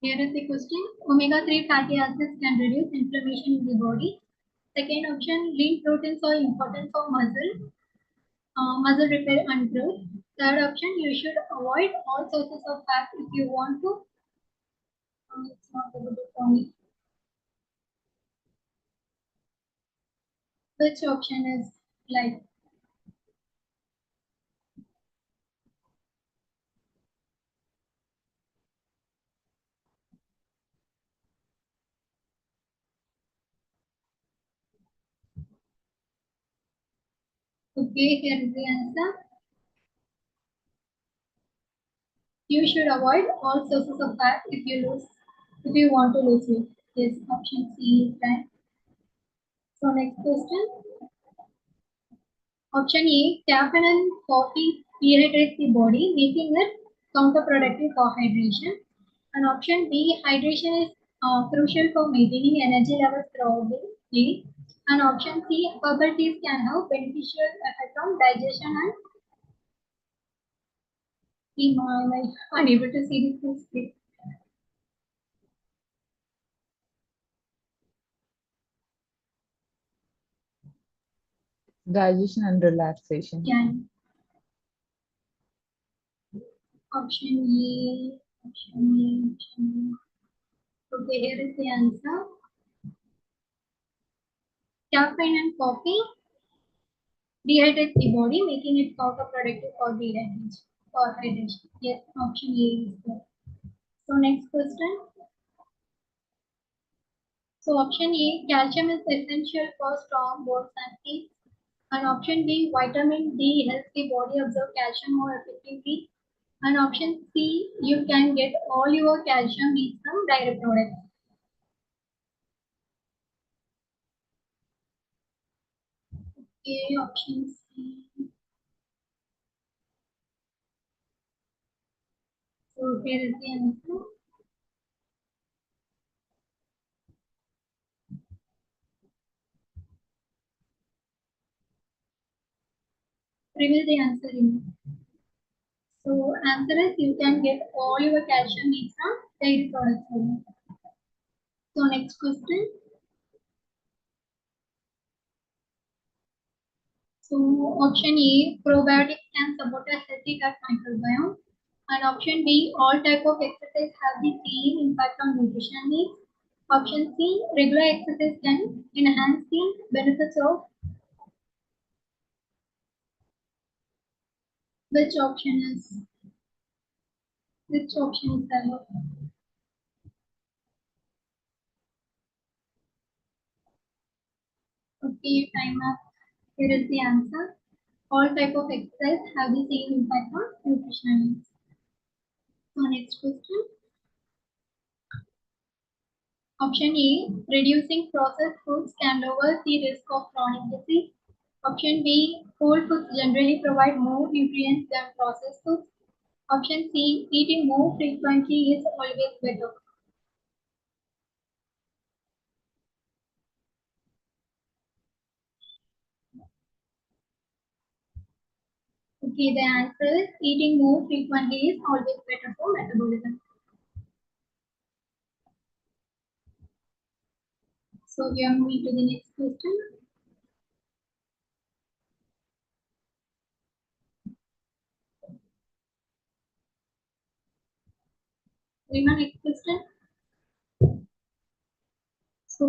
Here is the question. Omega-3 fatty acids can reduce inflammation in the body. Second option, lean proteins are important for muscle repair and growth. Third option, you should avoid all sources of fat if you want to. It's not available for me. Which option is like? Okay, here is the answer. You should avoid all sources of fat if you want to lose weight. Yes, option C is right. So next question. Option A, caffeine and coffee dehydrates the body, making it counterproductive for hydration. And option B, hydration is crucial for maintaining energy levels throughout the day. And option C, herbal teas can have beneficial effect on digestion and I'm unable to see the full screen. Digestion and relaxation. Yeah. Option A, option A, option A. Okay, here is the answer. Caffeine and coffee dehydrates the body, making it counterproductive for dehydration. For hydration. Yes, option A is there. So next question. So option A, calcium is essential for strong bones and teeth. And option B, vitamin D helps the body absorb calcium more effectively. And option C, you can get all your calcium needs from dairy products. Okay, option C. So here is the answer. Reveal the answer in. So answer is you can get all your calcium needs from dairy products only. So next question. So option A, probiotics can support a healthy gut microbiome. And option B, all type of exercise have the same impact on nutrition needs. Option C, regular exercise can enhance the benefits of which option is valid? Okay, time up. Here is the answer. All type of exercise have the same impact on nutrition needs. So next question. Option A, reducing processed foods can lower the risk of chronic disease. Option B, whole foods generally provide more nutrients than processed foods. Option C, eating more frequently is always better. Okay, the answer is eating more frequently is always better for metabolism. So we are moving to the next question. Anyone next question? So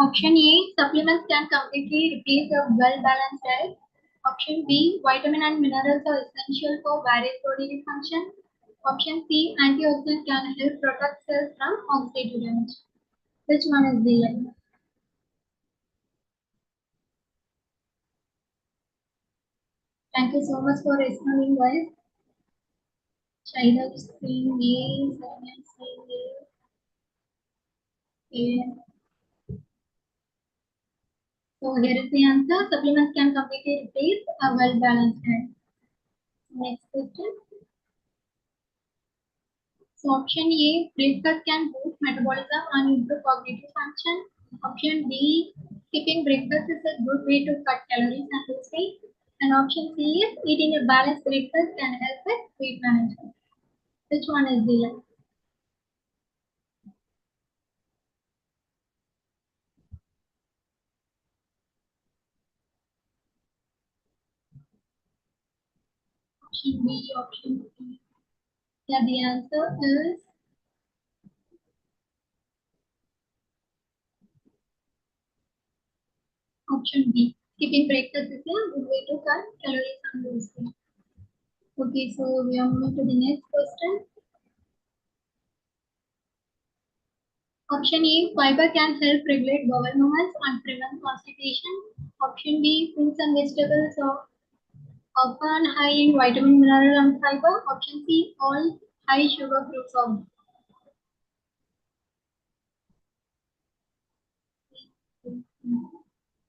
option A, supplements can completely replace a well-balanced diet. Option B, vitamin and minerals are essential for various bodily function. Option C, antioxidant can help protect cells from oxidative damage. Which one is the right? Thank you so much for responding, guys. Shahida screen A, Sanya screen A. So here is the answer. Supplements can completely replace a well-balanced diet. Next question. So option A, breakfast can boost metabolism and improve cognitive function. Option B, skipping breakfast is a good way to cut calories and lose weight. And option C is eating a balanced breakfast can help with weight management. Which one is the right? Option B, option C. Yeah, the answer is option B. Skipping breakfast is a good way to cut calories and lose weight. Okay, so we are moving to the next question. Option A, fiber can help regulate bowel movements and prevent constipation. Option B, fruits and vegetables are often high in vitamin, mineral, and fiber. Option C, all high sugar fruits are.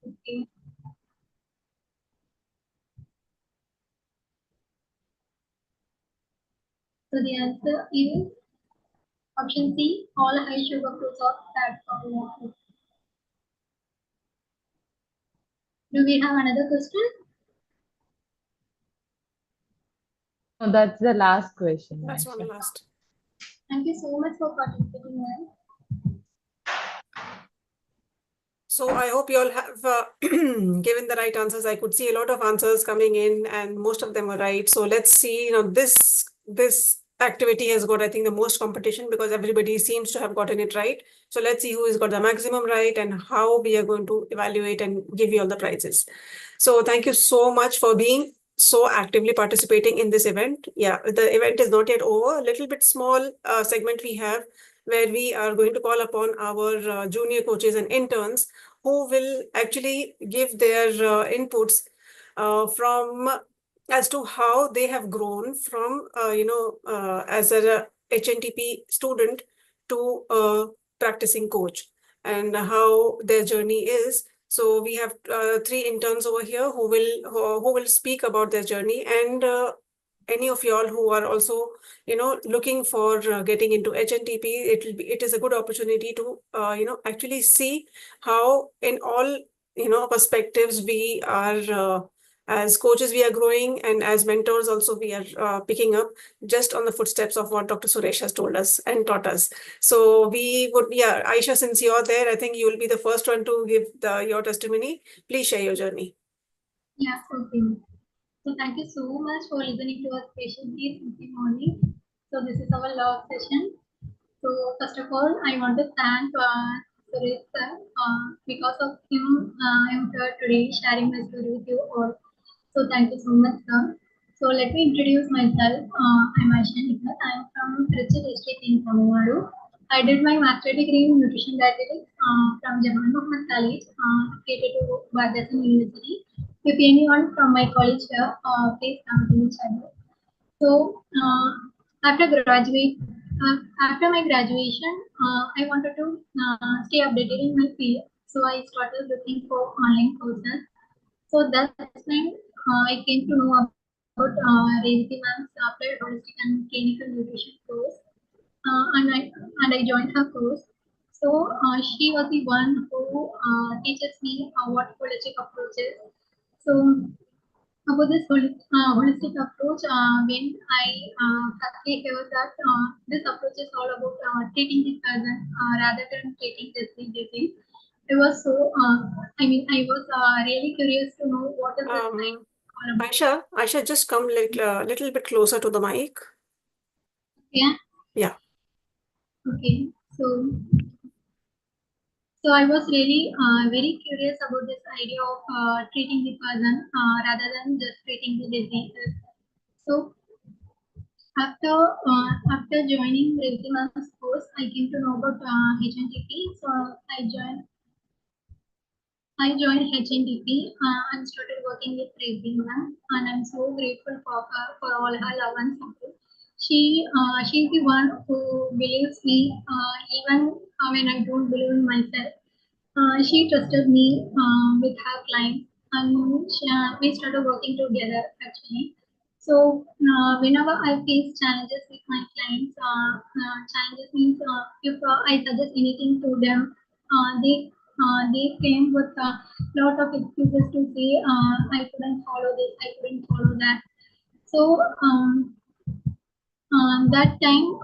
Okay. So the answer is option C, all high sugar fruits are bad for you. Do we have another question? No, that's the last question. That's one Aisha. last. Thank you so much for participating, ma'am. So I hope you all have given the right answers. I could see a lot of answers coming in, and most of them were right. So let's see. This activity has got, I think, the most competition because everybody seems to have gotten it right. So let's see who has got the maximum right and how we are going to evaluate and give you all the prizes. So thank you so much for being so actively participating in this event. Yeah, the event is not yet over. A little bit small segment we have where we are going to call upon our junior coaches and interns who will actually give their inputs from as to how they have grown from as a HNTP student to a practicing coach and how their journey is. So we have three interns over here who will speak about their journey, and any of y'all who are also looking for getting into HNTP, it is a good opportunity to actually see how in all perspectives we are as coaches we are growing, and as mentors also we are picking up just on the footsteps of what Dr. Suresh has told us and taught us. So we would, yeah, Aisha, since you're there, I think you will be the first one to give your testimony. Please share your journey. Yeah, okay. So thank you so much for listening to us patiently since the morning. So this is our last session. So first of all, I want to thank Suresh sir. Because of him, I am here today sharing my story with you all. So thank you so much, sir. So let me introduce myself. I'm Aisha Nikhat. I'm from Trichy district in Tamil Nadu. I did my master degree in nutrition dietetics from Jahan Muhammad College, located to Badasan University. If anyone from my college here, please come to each other. So after graduate, after my graduation, I wanted to stay updated in my field. So I started looking for online courses. So that's when I came to know about Revati ma'am's applied holistic and clinical nutrition course, and I joined her course. So she was the one who teaches me what holistic approach is. So about this holistic approach, when I firstly heard that this approach is all about treating the person rather than treating the disease, it was so. I was really curious to know what is this all about. Aisha, just come little bit closer to the mic. Yeah. Yeah. Okay, so I was really very curious about this idea of treating the person rather than just treating the diseases. So after joining Rezima's course, I came to know about HNTP. So I joined HNTP and started working with Rezima, and I'm so grateful for her for all her love and support. She's the one who believes me even when I don't believe in myself. She trusted me with her clients, and we started working together actually. So whenever I face challenges with my clients, challenges means if I suggest anything to them, they came with a lot of excuses to say I couldn't follow this, I couldn't follow that. So that time.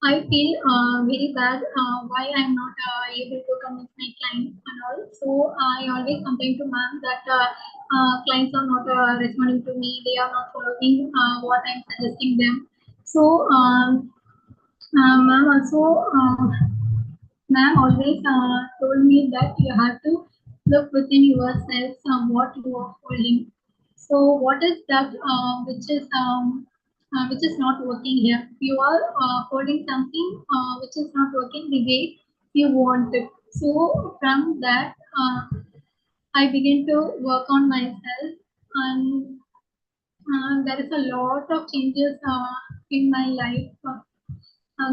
I feel very bad why I'm not able to convince my clients and all. So I always complain to ma'am that clients are not responding to me. They are not following what I'm suggesting them. So ma'am also ma'am always told me that you have to look within yourself what you are holding. So what is that which is not working here? You are holding something which is not working the way you want it. So from that, I begin to work on myself, and there is a lot of changes in my life.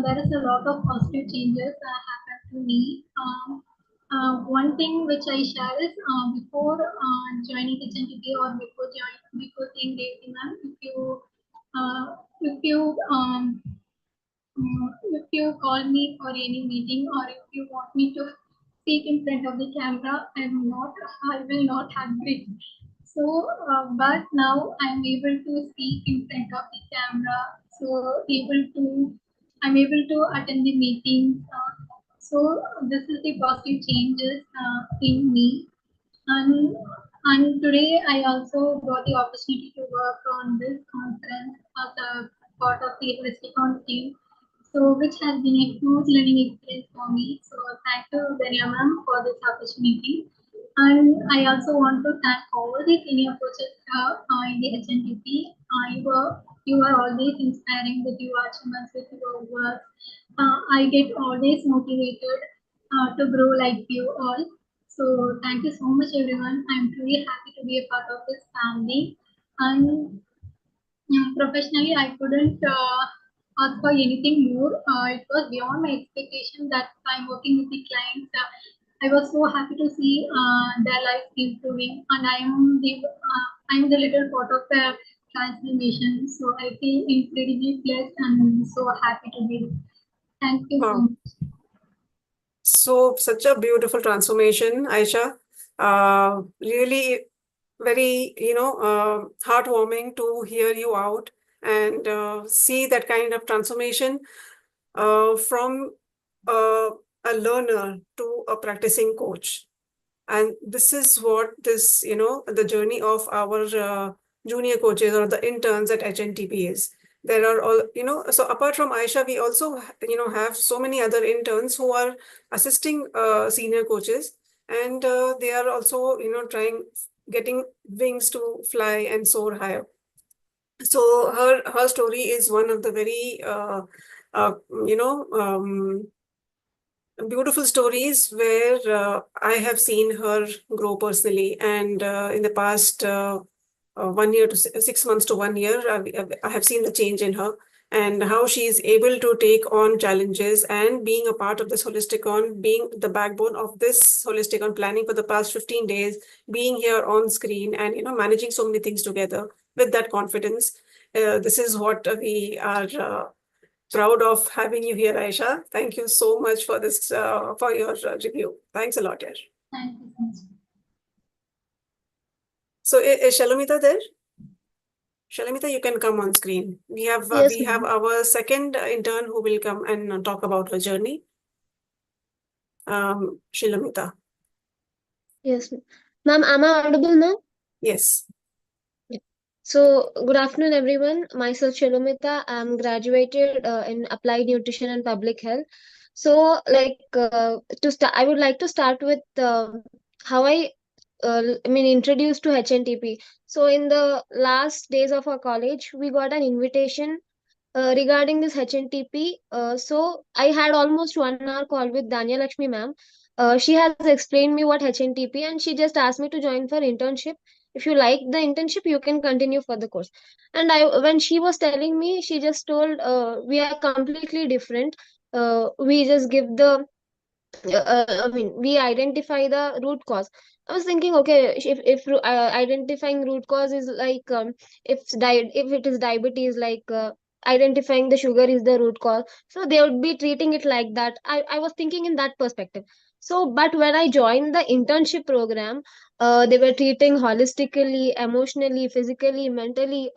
There is a lot of positive changes happened to me. One thing which I share is before joining HNTP or before seeing Devi ma'am, if you if you call me for any meeting or if you want me to speak in front of the camera, I will not agree. So, but now I'm able to speak in front of the camera. So, I'm able to attend the meetings. So, this is the positive changes in me. And, and today I also got the opportunity to work on this conference as a part of the Holisticon team. So, which has been a huge learning experience for me. So, thank you, Danya ma'am, for this opportunity. And I also want to thank all the senior coaches in the HNTP. You are always inspiring with your achievements, with your work. I get always motivated to grow like you all. So thank you so much, everyone. I'm really happy to be a part of this family. And professionally, I couldn't ask for anything more. It was beyond my expectation that I'm working with the clients. I was so happy to see their lives improving, and I'm the little part of the transformation. So I feel incredibly blessed and so happy to be. Thank you so much. So such a beautiful transformation, Aisha. Really very, heartwarming to hear you out and see that kind of transformation from a learner to a practicing coach. And this is what the journey of our junior coaches or the interns at HNTP is. There are all, so apart from Aisha, we also, have so many other interns who are assisting senior coaches, and they are also, getting wings to fly and soar higher. So her story is one of the very, beautiful stories where I have seen her grow personally. And in the past 1 year to 6 months to 1 year, I have seen the change in her and how she is able to take on challenges and being a part of this Holisticon, being the backbone of this Holisticon planning for the past 15 days, being here on screen and, managing so many things together with that confidence. This is what we are proud of having you here, Aisha. Thank you so much for this, for your review. Thanks a lot, Yash. Thank you so much. So is Shalomita there? Shalomita, you can come on screen. We have our second intern who will come and talk about her journey. Shalomita. Yes, ma'am. Am I audible now? Yes. So, good afternoon, everyone. Myself, Shalomita. I'm graduated in applied nutrition and public health. So, to start, I would like to start with how introduced to HNTP. So, in the last days of our college, we got an invitation regarding this HNTP. So I had almost 1 hour call with Danya Lakshmi ma'am. She has explained me what HNTP and she just asked me to join for internship. If you like the internship, you can continue for the course. And when she was telling me, she just told we are completely different. We just give the we identify the root cause. I was thinking, okay, if identifying root cause is like if it is diabetes, identifying the sugar is the root cause, so they would be treating it like that. I was thinking in that perspective. So, but when I joined the internship program, they were treating holistically, emotionally, physically, mentally.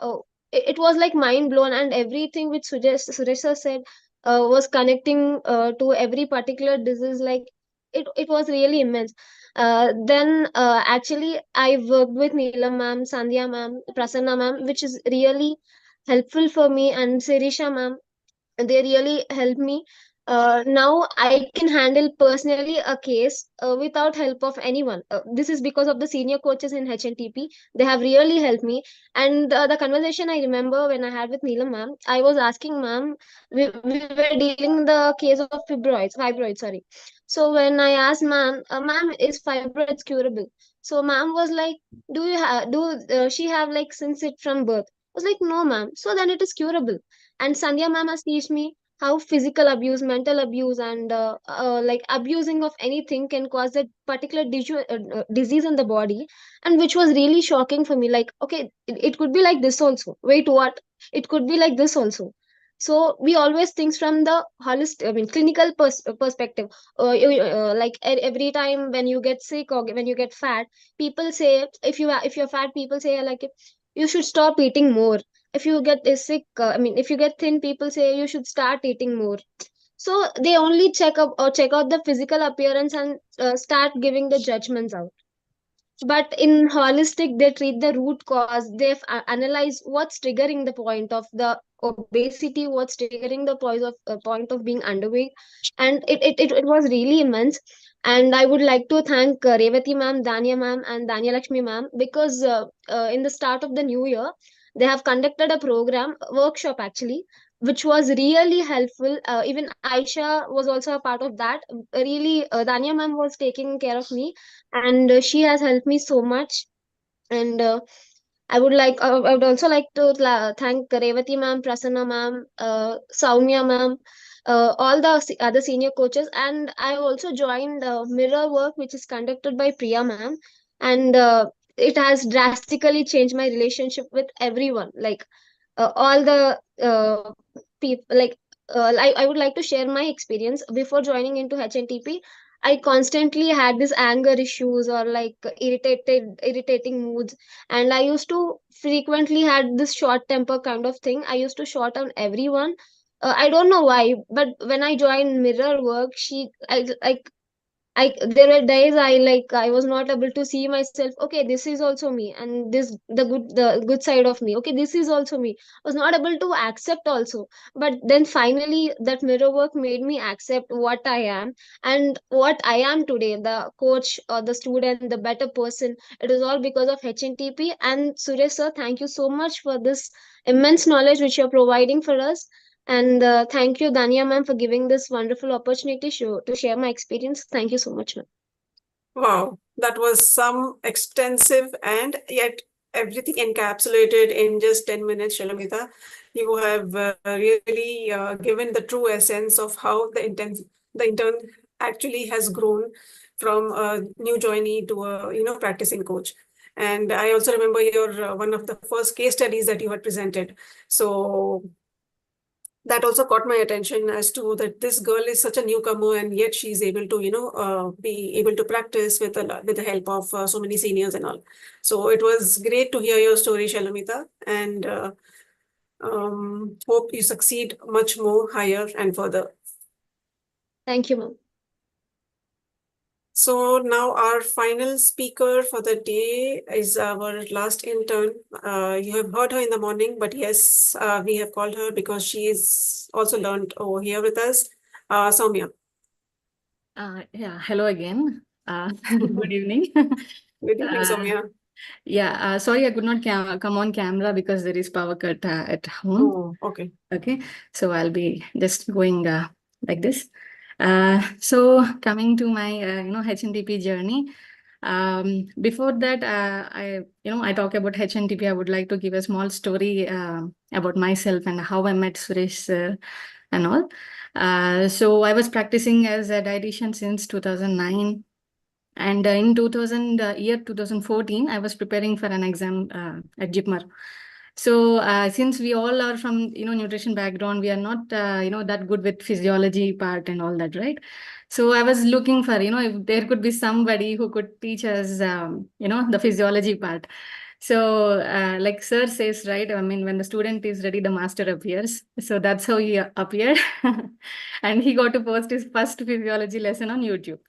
It was like mind blown, and everything which Suresh sir said was connecting to every particular disease. Like it was really immense. Then actually I worked with Neelam ma'am, Sandhya ma'am, Prasanna ma'am, which is really helpful for me, and Sirisha ma'am. They really help me. Now I can handle personally a case without help of anyone. This is because of the senior coaches in HNTP. They have really helped me. And the conversation I remember when I had with Neelam ma'am, I was asking ma'am, we were dealing the case of fibroids, sorry. So when I asked ma'am, ma'am, is fibroids curable? So ma'am was like, do she have like since it from birth? I was like, no ma'am. So then it is curable. And Sandhya ma'am has teach me how physical abuse, mental abuse, and like abusing of anything can cause a particular disease in the body, and which was really shocking for me. Like, okay, it could be like this also. Wait, what? It could be like this also. So we always think from the clinical perspective. Every time when you get sick or when you get fat, people say if you're fat, people say like you should stop eating more. If you get sick, if you get thin, people say you should start eating more. So they only check out the physical appearance and start giving the judgments out. But in holistic, they treat the root cause. They analyze what's triggering the point of the obesity, what's triggering the point of being underweight. And it was really immense. And I would like to thank Revati ma'am, Danya ma'am, and Danya Lakshmi ma'am, because in the start of the new year, they have conducted a program, workshop actually, which was really helpful. Even Aisha was also a part of that. Really, Danya ma'am was taking care of me, and she has helped me so much. And I would also like to thank Revati ma'am, Prasanna ma'am, Soumya ma'am, all the other senior coaches. And I also joined mirror work, which is conducted by Priya ma'am, and it has drastically changed my relationship with everyone. Like all the people, I would like to share my experience before joining into HNTP. I constantly had this anger issues or like irritating moods, and I used to frequently had this short temper kind of thing. I used to short on everyone. I don't know why, but when I joined mirror work, there were days I was not able to see myself. Okay, this is also me, and this the good side of me. Okay, this is also me. I was not able to accept also. But then finally, that mirror work made me accept what I am and what I am today. The coach or the student, the better person. It is all because of HNTP and Suresh sir. Thank you so much for this immense knowledge which you're providing for us. And thank you, Dania ma'am, for giving this wonderful opportunity to share my experience. Thank you so much, ma'am. Wow, that was some extensive and yet everything encapsulated in just 10 minutes, Shalamita. You have really given the true essence of how the intern actually has grown from a new joinee to a practicing coach. And I also remember your one of the first case studies that you had presented. So that also caught my attention as to that this girl is such a newcomer and yet she's able to be able to practice with the help of so many seniors and all. So it was great to hear your story, Shalamita, and hope you succeed much more higher and further. Thank you, ma'am. So now our final speaker for the day is our last intern. You have heard her in the morning, but yes, we have called her because she is also learned over here with us. Soumya. Yeah, hello again. Good evening. Good evening, Soumya. Yeah, sorry I could not come on camera because there is power cut at home. Oh, okay. Okay, so I'll be just going like this. So coming to my HNTP journey. Before that, I talk about HNTP. I would like to give a small story about myself and how I met Suresh and all. So I was practicing as a dietitian since 2009. And in 2014, I was preparing for an exam at JIPMER. So since we all are from nutrition background, we are not that good with physiology part and all that, right? So I was looking for if there could be somebody who could teach us the physiology part. So like sir says, right? I mean, when the student is ready, the master appears. So that's how he appeared, and he got to post his first physiology lesson on YouTube.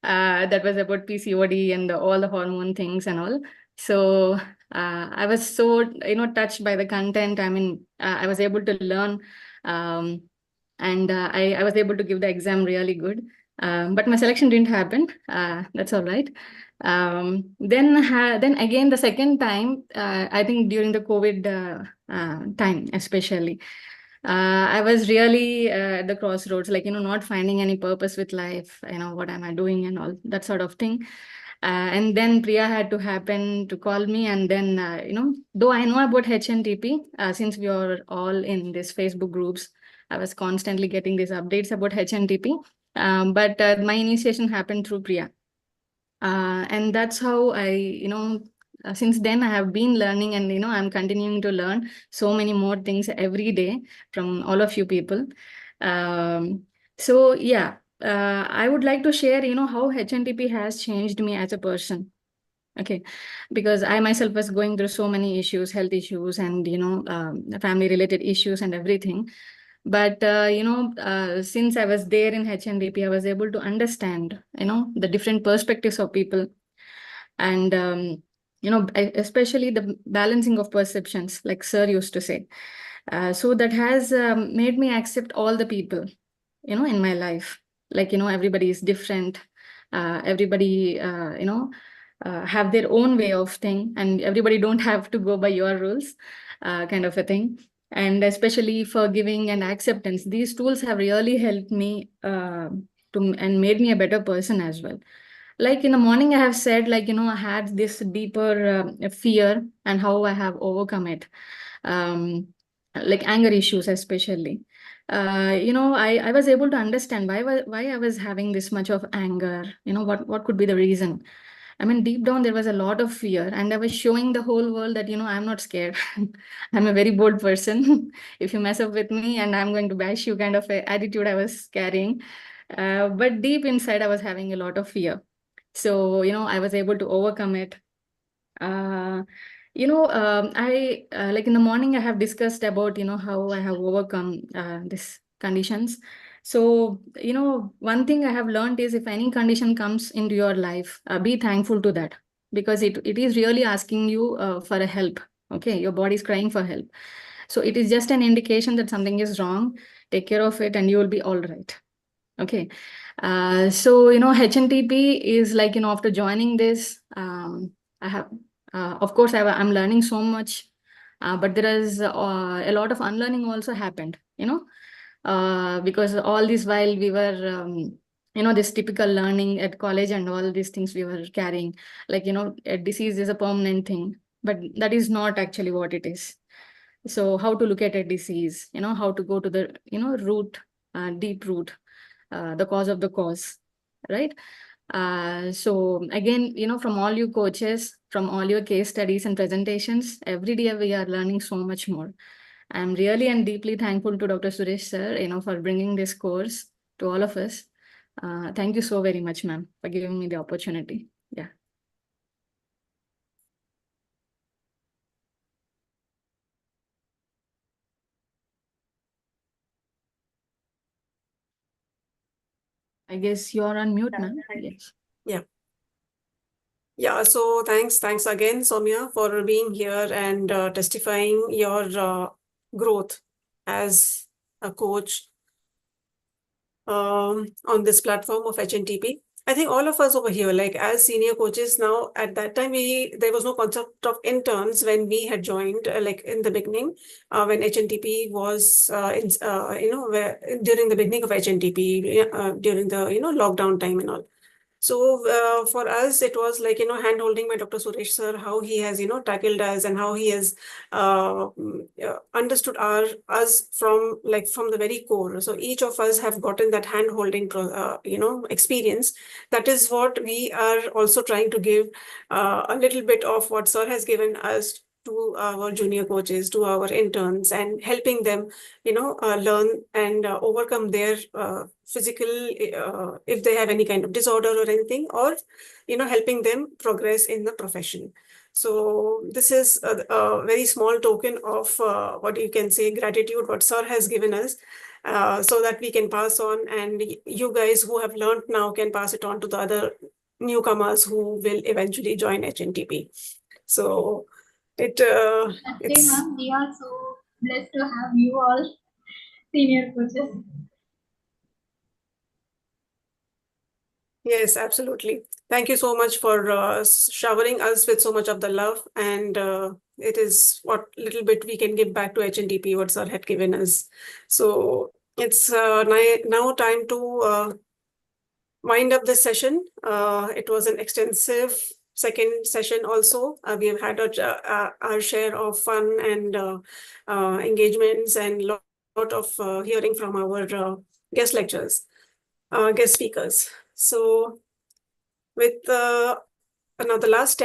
That was about PCOD and all the hormone things and all. So I was so touched by the content. I mean, I was able to learn, and I was able to give the exam really good. But my selection didn't happen. That's all right. Then again the second time, I think during the COVID time especially. I was really at the crossroads, like, not finding any purpose with life, what am I doing and all that sort of thing. And then Priya had to happen to call me. And then, though I know about HNTP, since we are all in these Facebook groups, I was constantly getting these updates about HNTP. But my initiation happened through Priya. And that's how since then I have been learning, and I'm continuing to learn so many more things every day from all of you people. So yeah, I would like to share how HNTP has changed me as a person. Okay, because I myself was going through so many issues, health issues, and family related issues and everything. But since I was there in HNDP, I was able to understand the different perspectives of people. And especially the balancing of perceptions, like sir used to say. So that has made me accept all the people in my life. Like, everybody is different. Everybody have their own way of thing, and everybody don't have to go by your rules, kind of a thing. And especially forgiving and acceptance, these tools have really helped me to and made me a better person as well. Like in the morning, I have said, like, I had this deeper fear and how I have overcome it. Like anger issues, especially. I was able to understand why I was having this much of anger. What could be the reason? I mean, deep down, there was a lot of fear, and I was showing the whole world that, I'm not scared. I'm a very bold person. If you mess up with me, and I'm going to bash you, kind of a attitude I was carrying. But deep inside, I was having a lot of fear. So, I was able to overcome it. I like in the morning, I have discussed about, how I have overcome these conditions. So, one thing I have learned is if any condition comes into your life, be thankful to that, because it is really asking you for a help. Okay, your body is crying for help. So it is just an indication that something is wrong. Take care of it and you will be all right. Okay. So, HNTP is like, after joining this, I have, of course, I'm learning so much, but there is a lot of unlearning also happened, because all this while we were, this typical learning at college and all these things we were carrying, like, a disease is a permanent thing, but that is not actually what it is. So how to look at a disease, how to go to the, root, deep root, the cause of the cause, right? So again, from all you coaches, from all your case studies and presentations, every day we are learning so much more. I'm really and deeply thankful to Dr. Suresh sir, for bringing this course to all of us. Thank you so very much, ma'am, for giving me the opportunity. Yeah. I guess you're on mute, ma'am. Yes. Yeah. Yeah, so thanks again, Soumya, for being here and testifying your growth as a coach on this platform of HNTP. I think all of us over here, like as senior coaches now, at that time there was no concept of interns when we had joined, like in the beginning, when HNTP was during the beginning of HNTP, during the lockdown time and all. So for us, it was like, hand-holding by Dr. Suresh sir, how he has, tackled us and how he has understood us from the very core. So each of us have gotten that hand-holding, experience. That is what we are also trying to give a little bit of what sir has given us to our junior coaches, to our interns, and helping them, learn and overcome their physical, if they have any kind of disorder or anything, or, helping them progress in the profession. So this is a very small token of what you can say, gratitude, what sir has given us, so that we can pass on, and you guys who have learned now can pass it on to the other newcomers who will eventually join HNTP. So it's ma'am, we are so blessed to have you all senior coaches. Yes, absolutely. Thank you so much for showering us with so much of the love, and it is what little bit we can give back to HNDP, what sir had given us. So it's now time to wind up this session. It was an extensive second session also. We have had our share of fun and engagements and lot of hearing from our guest lecturers, guest speakers. So with now the last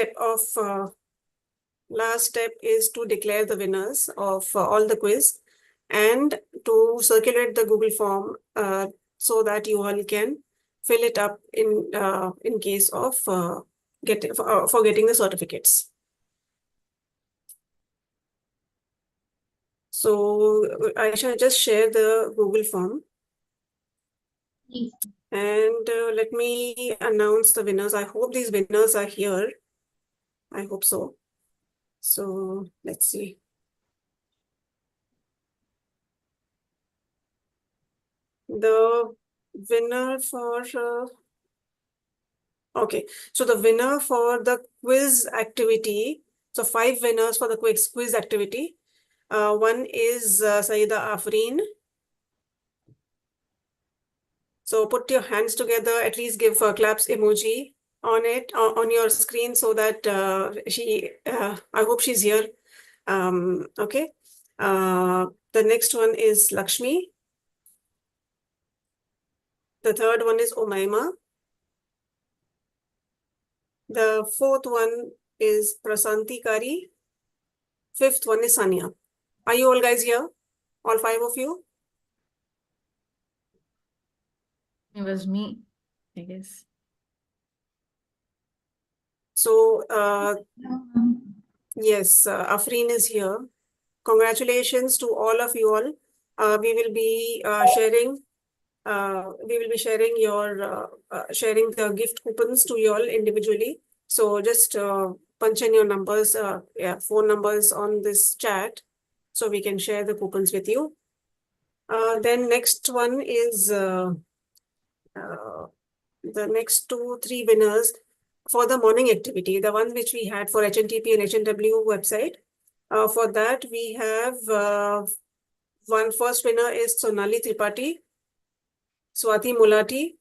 step is to declare the winners of all the quiz and to circulate the Google form so that you all can fill it up in case of for getting the certificates. So I shall just share the Google form. Please. And let me announce the winners. I hope these winners are here. I hope so. So let's see. The winner for okay, so the winner for the quiz activity. So 5 winners for the quiz activity. One is Saida Afreen. So put your hands together, at least give a claps emoji on it, on your screen, so that I hope she's here. Okay. The next one is Lakshmi. The third one is Umaima. The fourth one is Prasanti Kari. Fifth one is Sania. Are you all guys here? All 5 of you? It was me, I guess. So, yes, Afreen is here. Congratulations to all of you all. We will be sharing. We will be sharing sharing the gift coupons to you all individually. So just punch in your numbers, phone numbers on this chat, so we can share the coupons with you. Then next one is the next 2-3 winners for the morning activity, the one which we had for HNTP and HNW website. For that, we have one first winner is Sonali Tripathi, Swati Mulati,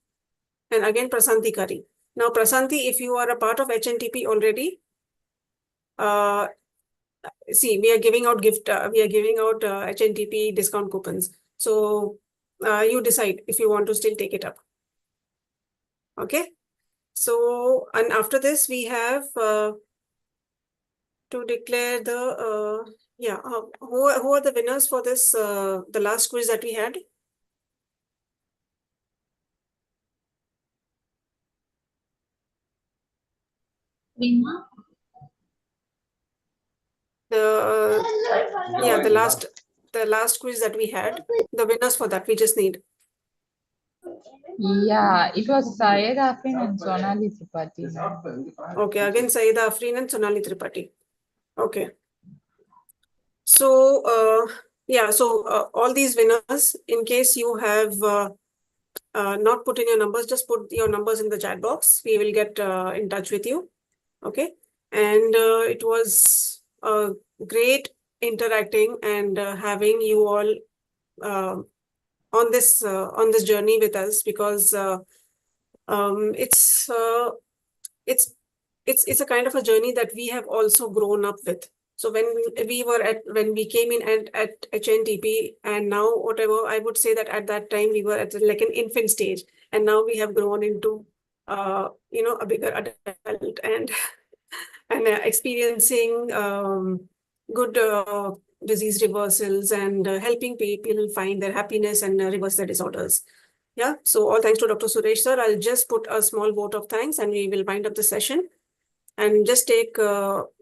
and again Prasanti Kari. Now, Prasanti, if you are a part of HNTP already, see, we are giving out HNTP discount coupons. So you decide if you want to still take it up. Okay. So, and after this, we have to declare the, who are the winners for this, the last quiz that we had? Rima. The last quiz that we had, the winners for that, we just need. Yeah, it was Syed Afrin and Sonali Tripathi. Okay, again, Saida Afreen and Sonali Tripathi. Okay. So, yeah, so all these winners, in case you have not put in your numbers, just put your numbers in the chat box. We will get in touch with you. Okay. And it was great interacting and having you all on this journey with us, because it's a kind of a journey that we have also grown up with. So when we came in at HNTP, and now whatever, I would say that at that time we were at like an infant stage, and now we have grown into a bigger adult and experiencing good disease reversals and helping people find their happiness and reverse their disorders. Yeah, so all thanks to Dr. Suresh sir. I'll just put a small vote of thanks and we will wind up the session. And just take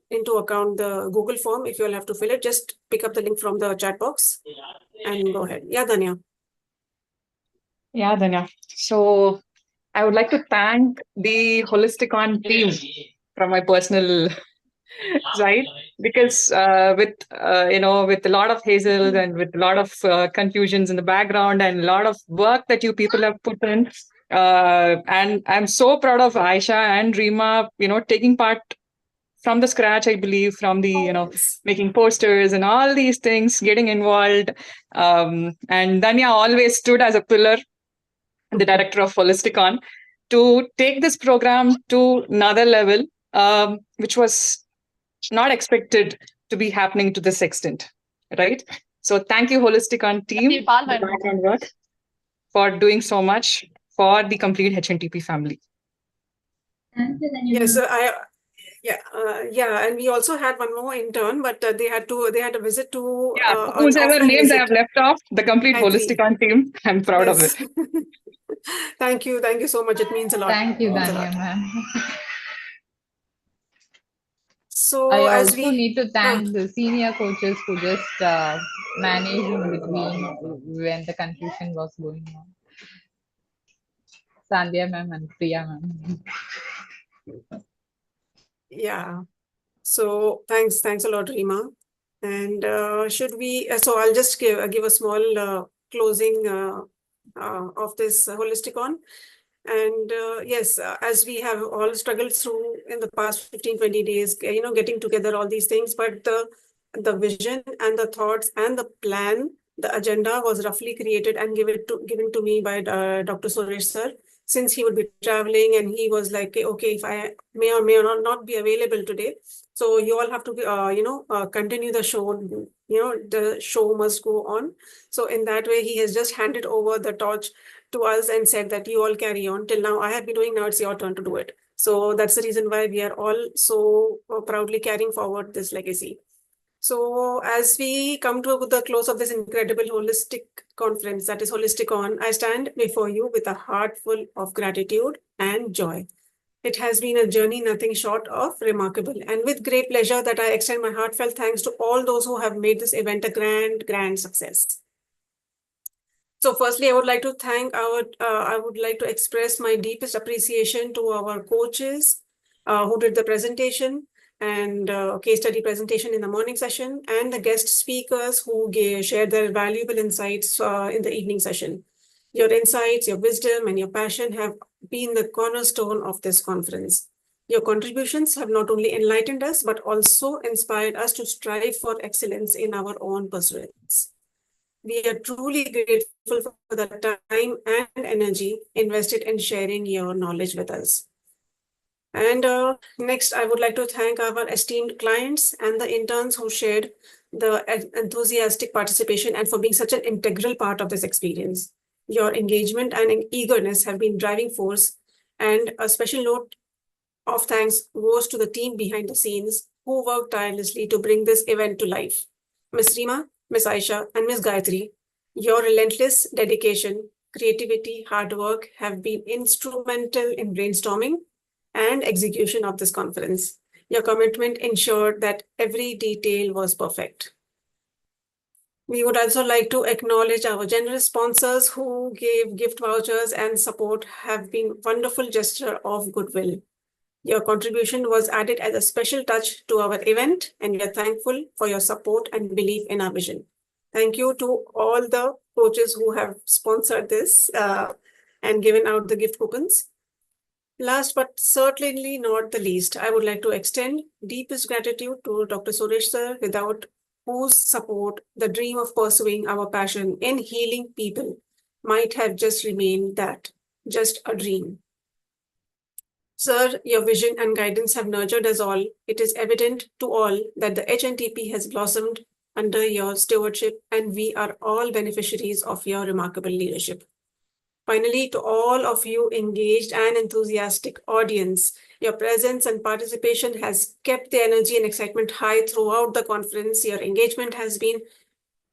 into account the Google form. If you'll have to fill it, just pick up the link from the chat box and go ahead. Yeah, Danya. Yeah, Danya. So I would like to thank the Holisticon team from my personal side, because with with a lot of hazels and with a lot of confusions in the background and a lot of work that you people have put in, and I'm so proud of Aisha and Rima, taking part from the scratch, I believe, from the, making posters and all these things, getting involved. And Danya always stood as a pillar, the director of Holisticon, to take this program to another level, which was not expected to be happening to this extent, right? So thank you, Holisticon team, the background work, for doing so much for the complete HNTP family. Yes, and we also had one more intern, but they had a visit to Whoever names I have left off, the complete Holisticon team, I'm proud of it. Thank you so much. It means a lot. Thank you, Danya ma'am. So I as also need to thank the senior coaches who just managed in between when the confusion was going on. Sandhya ma'am and Priya ma'am. Yeah. So thanks a lot, Rima. And should we? So I'll just give a small closing of this Holisticon. And yes, as we have all struggled through in the past 15-20 days, getting together all these things, but the vision and the thoughts and the plan, the agenda was roughly created and given to me by Dr. Suresh sir, since he would be traveling, and he was like, okay, if I may or may not be available today, so you all have to continue the show. The show must go on. So in that way, he has just handed over the torch to us and said that you all carry on. Till now I have been doing, now it's your turn to do it. So that's the reason why we are all so proudly carrying forward this legacy. So as we come to the close of this incredible holistic conference, that is Holisticon, I stand before you with a heart full of gratitude and joy. It has been a journey nothing short of remarkable, and with great pleasure that I extend my heartfelt thanks to all those who have made this event a grand success. So firstly, I would like to express my deepest appreciation to our coaches who did the presentation and case study presentation in the morning session, and the guest speakers who shared their valuable insights in the evening session. Your insights, your wisdom, and your passion have been the cornerstone of this conference. Your contributions have not only enlightened us, but also inspired us to strive for excellence in our own pursuits. We are truly grateful for the time and energy invested in sharing your knowledge with us. And next, I would like to thank our esteemed clients and the interns who shared the enthusiastic participation and for being such an integral part of this experience. Your engagement and eagerness have been driving force, and a special note of thanks goes to the team behind the scenes who worked tirelessly to bring this event to life. Ms. Rima, Ms. Aisha, and Ms. Gayatri, your relentless dedication, creativity, hard work have been instrumental in brainstorming and execution of this conference. Your commitment ensured that every detail was perfect. We would also like to acknowledge our generous sponsors who gave gift vouchers and support, have been wonderful gesture of goodwill. Your contribution was added as a special touch to our event, and we are thankful for your support and belief in our vision. Thank you to all the coaches who have sponsored this and given out the gift coupons. Last but certainly not the least, I would like to extend deepest gratitude to Dr. Suresh sir, without whose support the dream of pursuing our passion in healing people might have just remained that, just a dream. Sir, your vision and guidance have nurtured us all. It is evident to all that the HNTP has blossomed under your stewardship, and we are all beneficiaries of your remarkable leadership. Finally, to all of you engaged and enthusiastic audience, your presence and participation has kept the energy and excitement high throughout the conference. Your engagement has been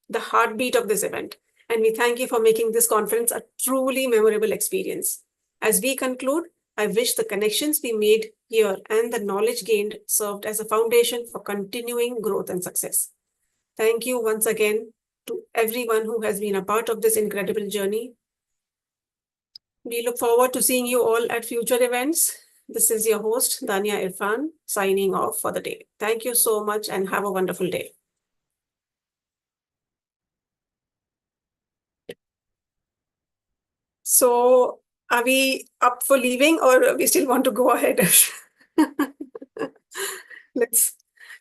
the heartbeat of this event, and we thank you for making this conference a truly memorable experience. As we conclude, I wish the connections we made here and the knowledge gained served as a foundation for continuing growth and success. Thank you once again to everyone who has been a part of this incredible journey. We look forward to seeing you all at future events. This is your host, Dania Irfan, signing off for the day. Thank you so much and have a wonderful day. So, are we up for leaving, or we still want to go ahead? Let's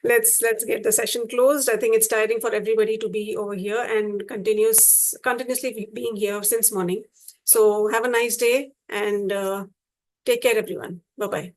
get the session closed. I think it's tiring for everybody to be over here and continuously being here since morning. So have a nice day and take care, everyone. Bye-bye.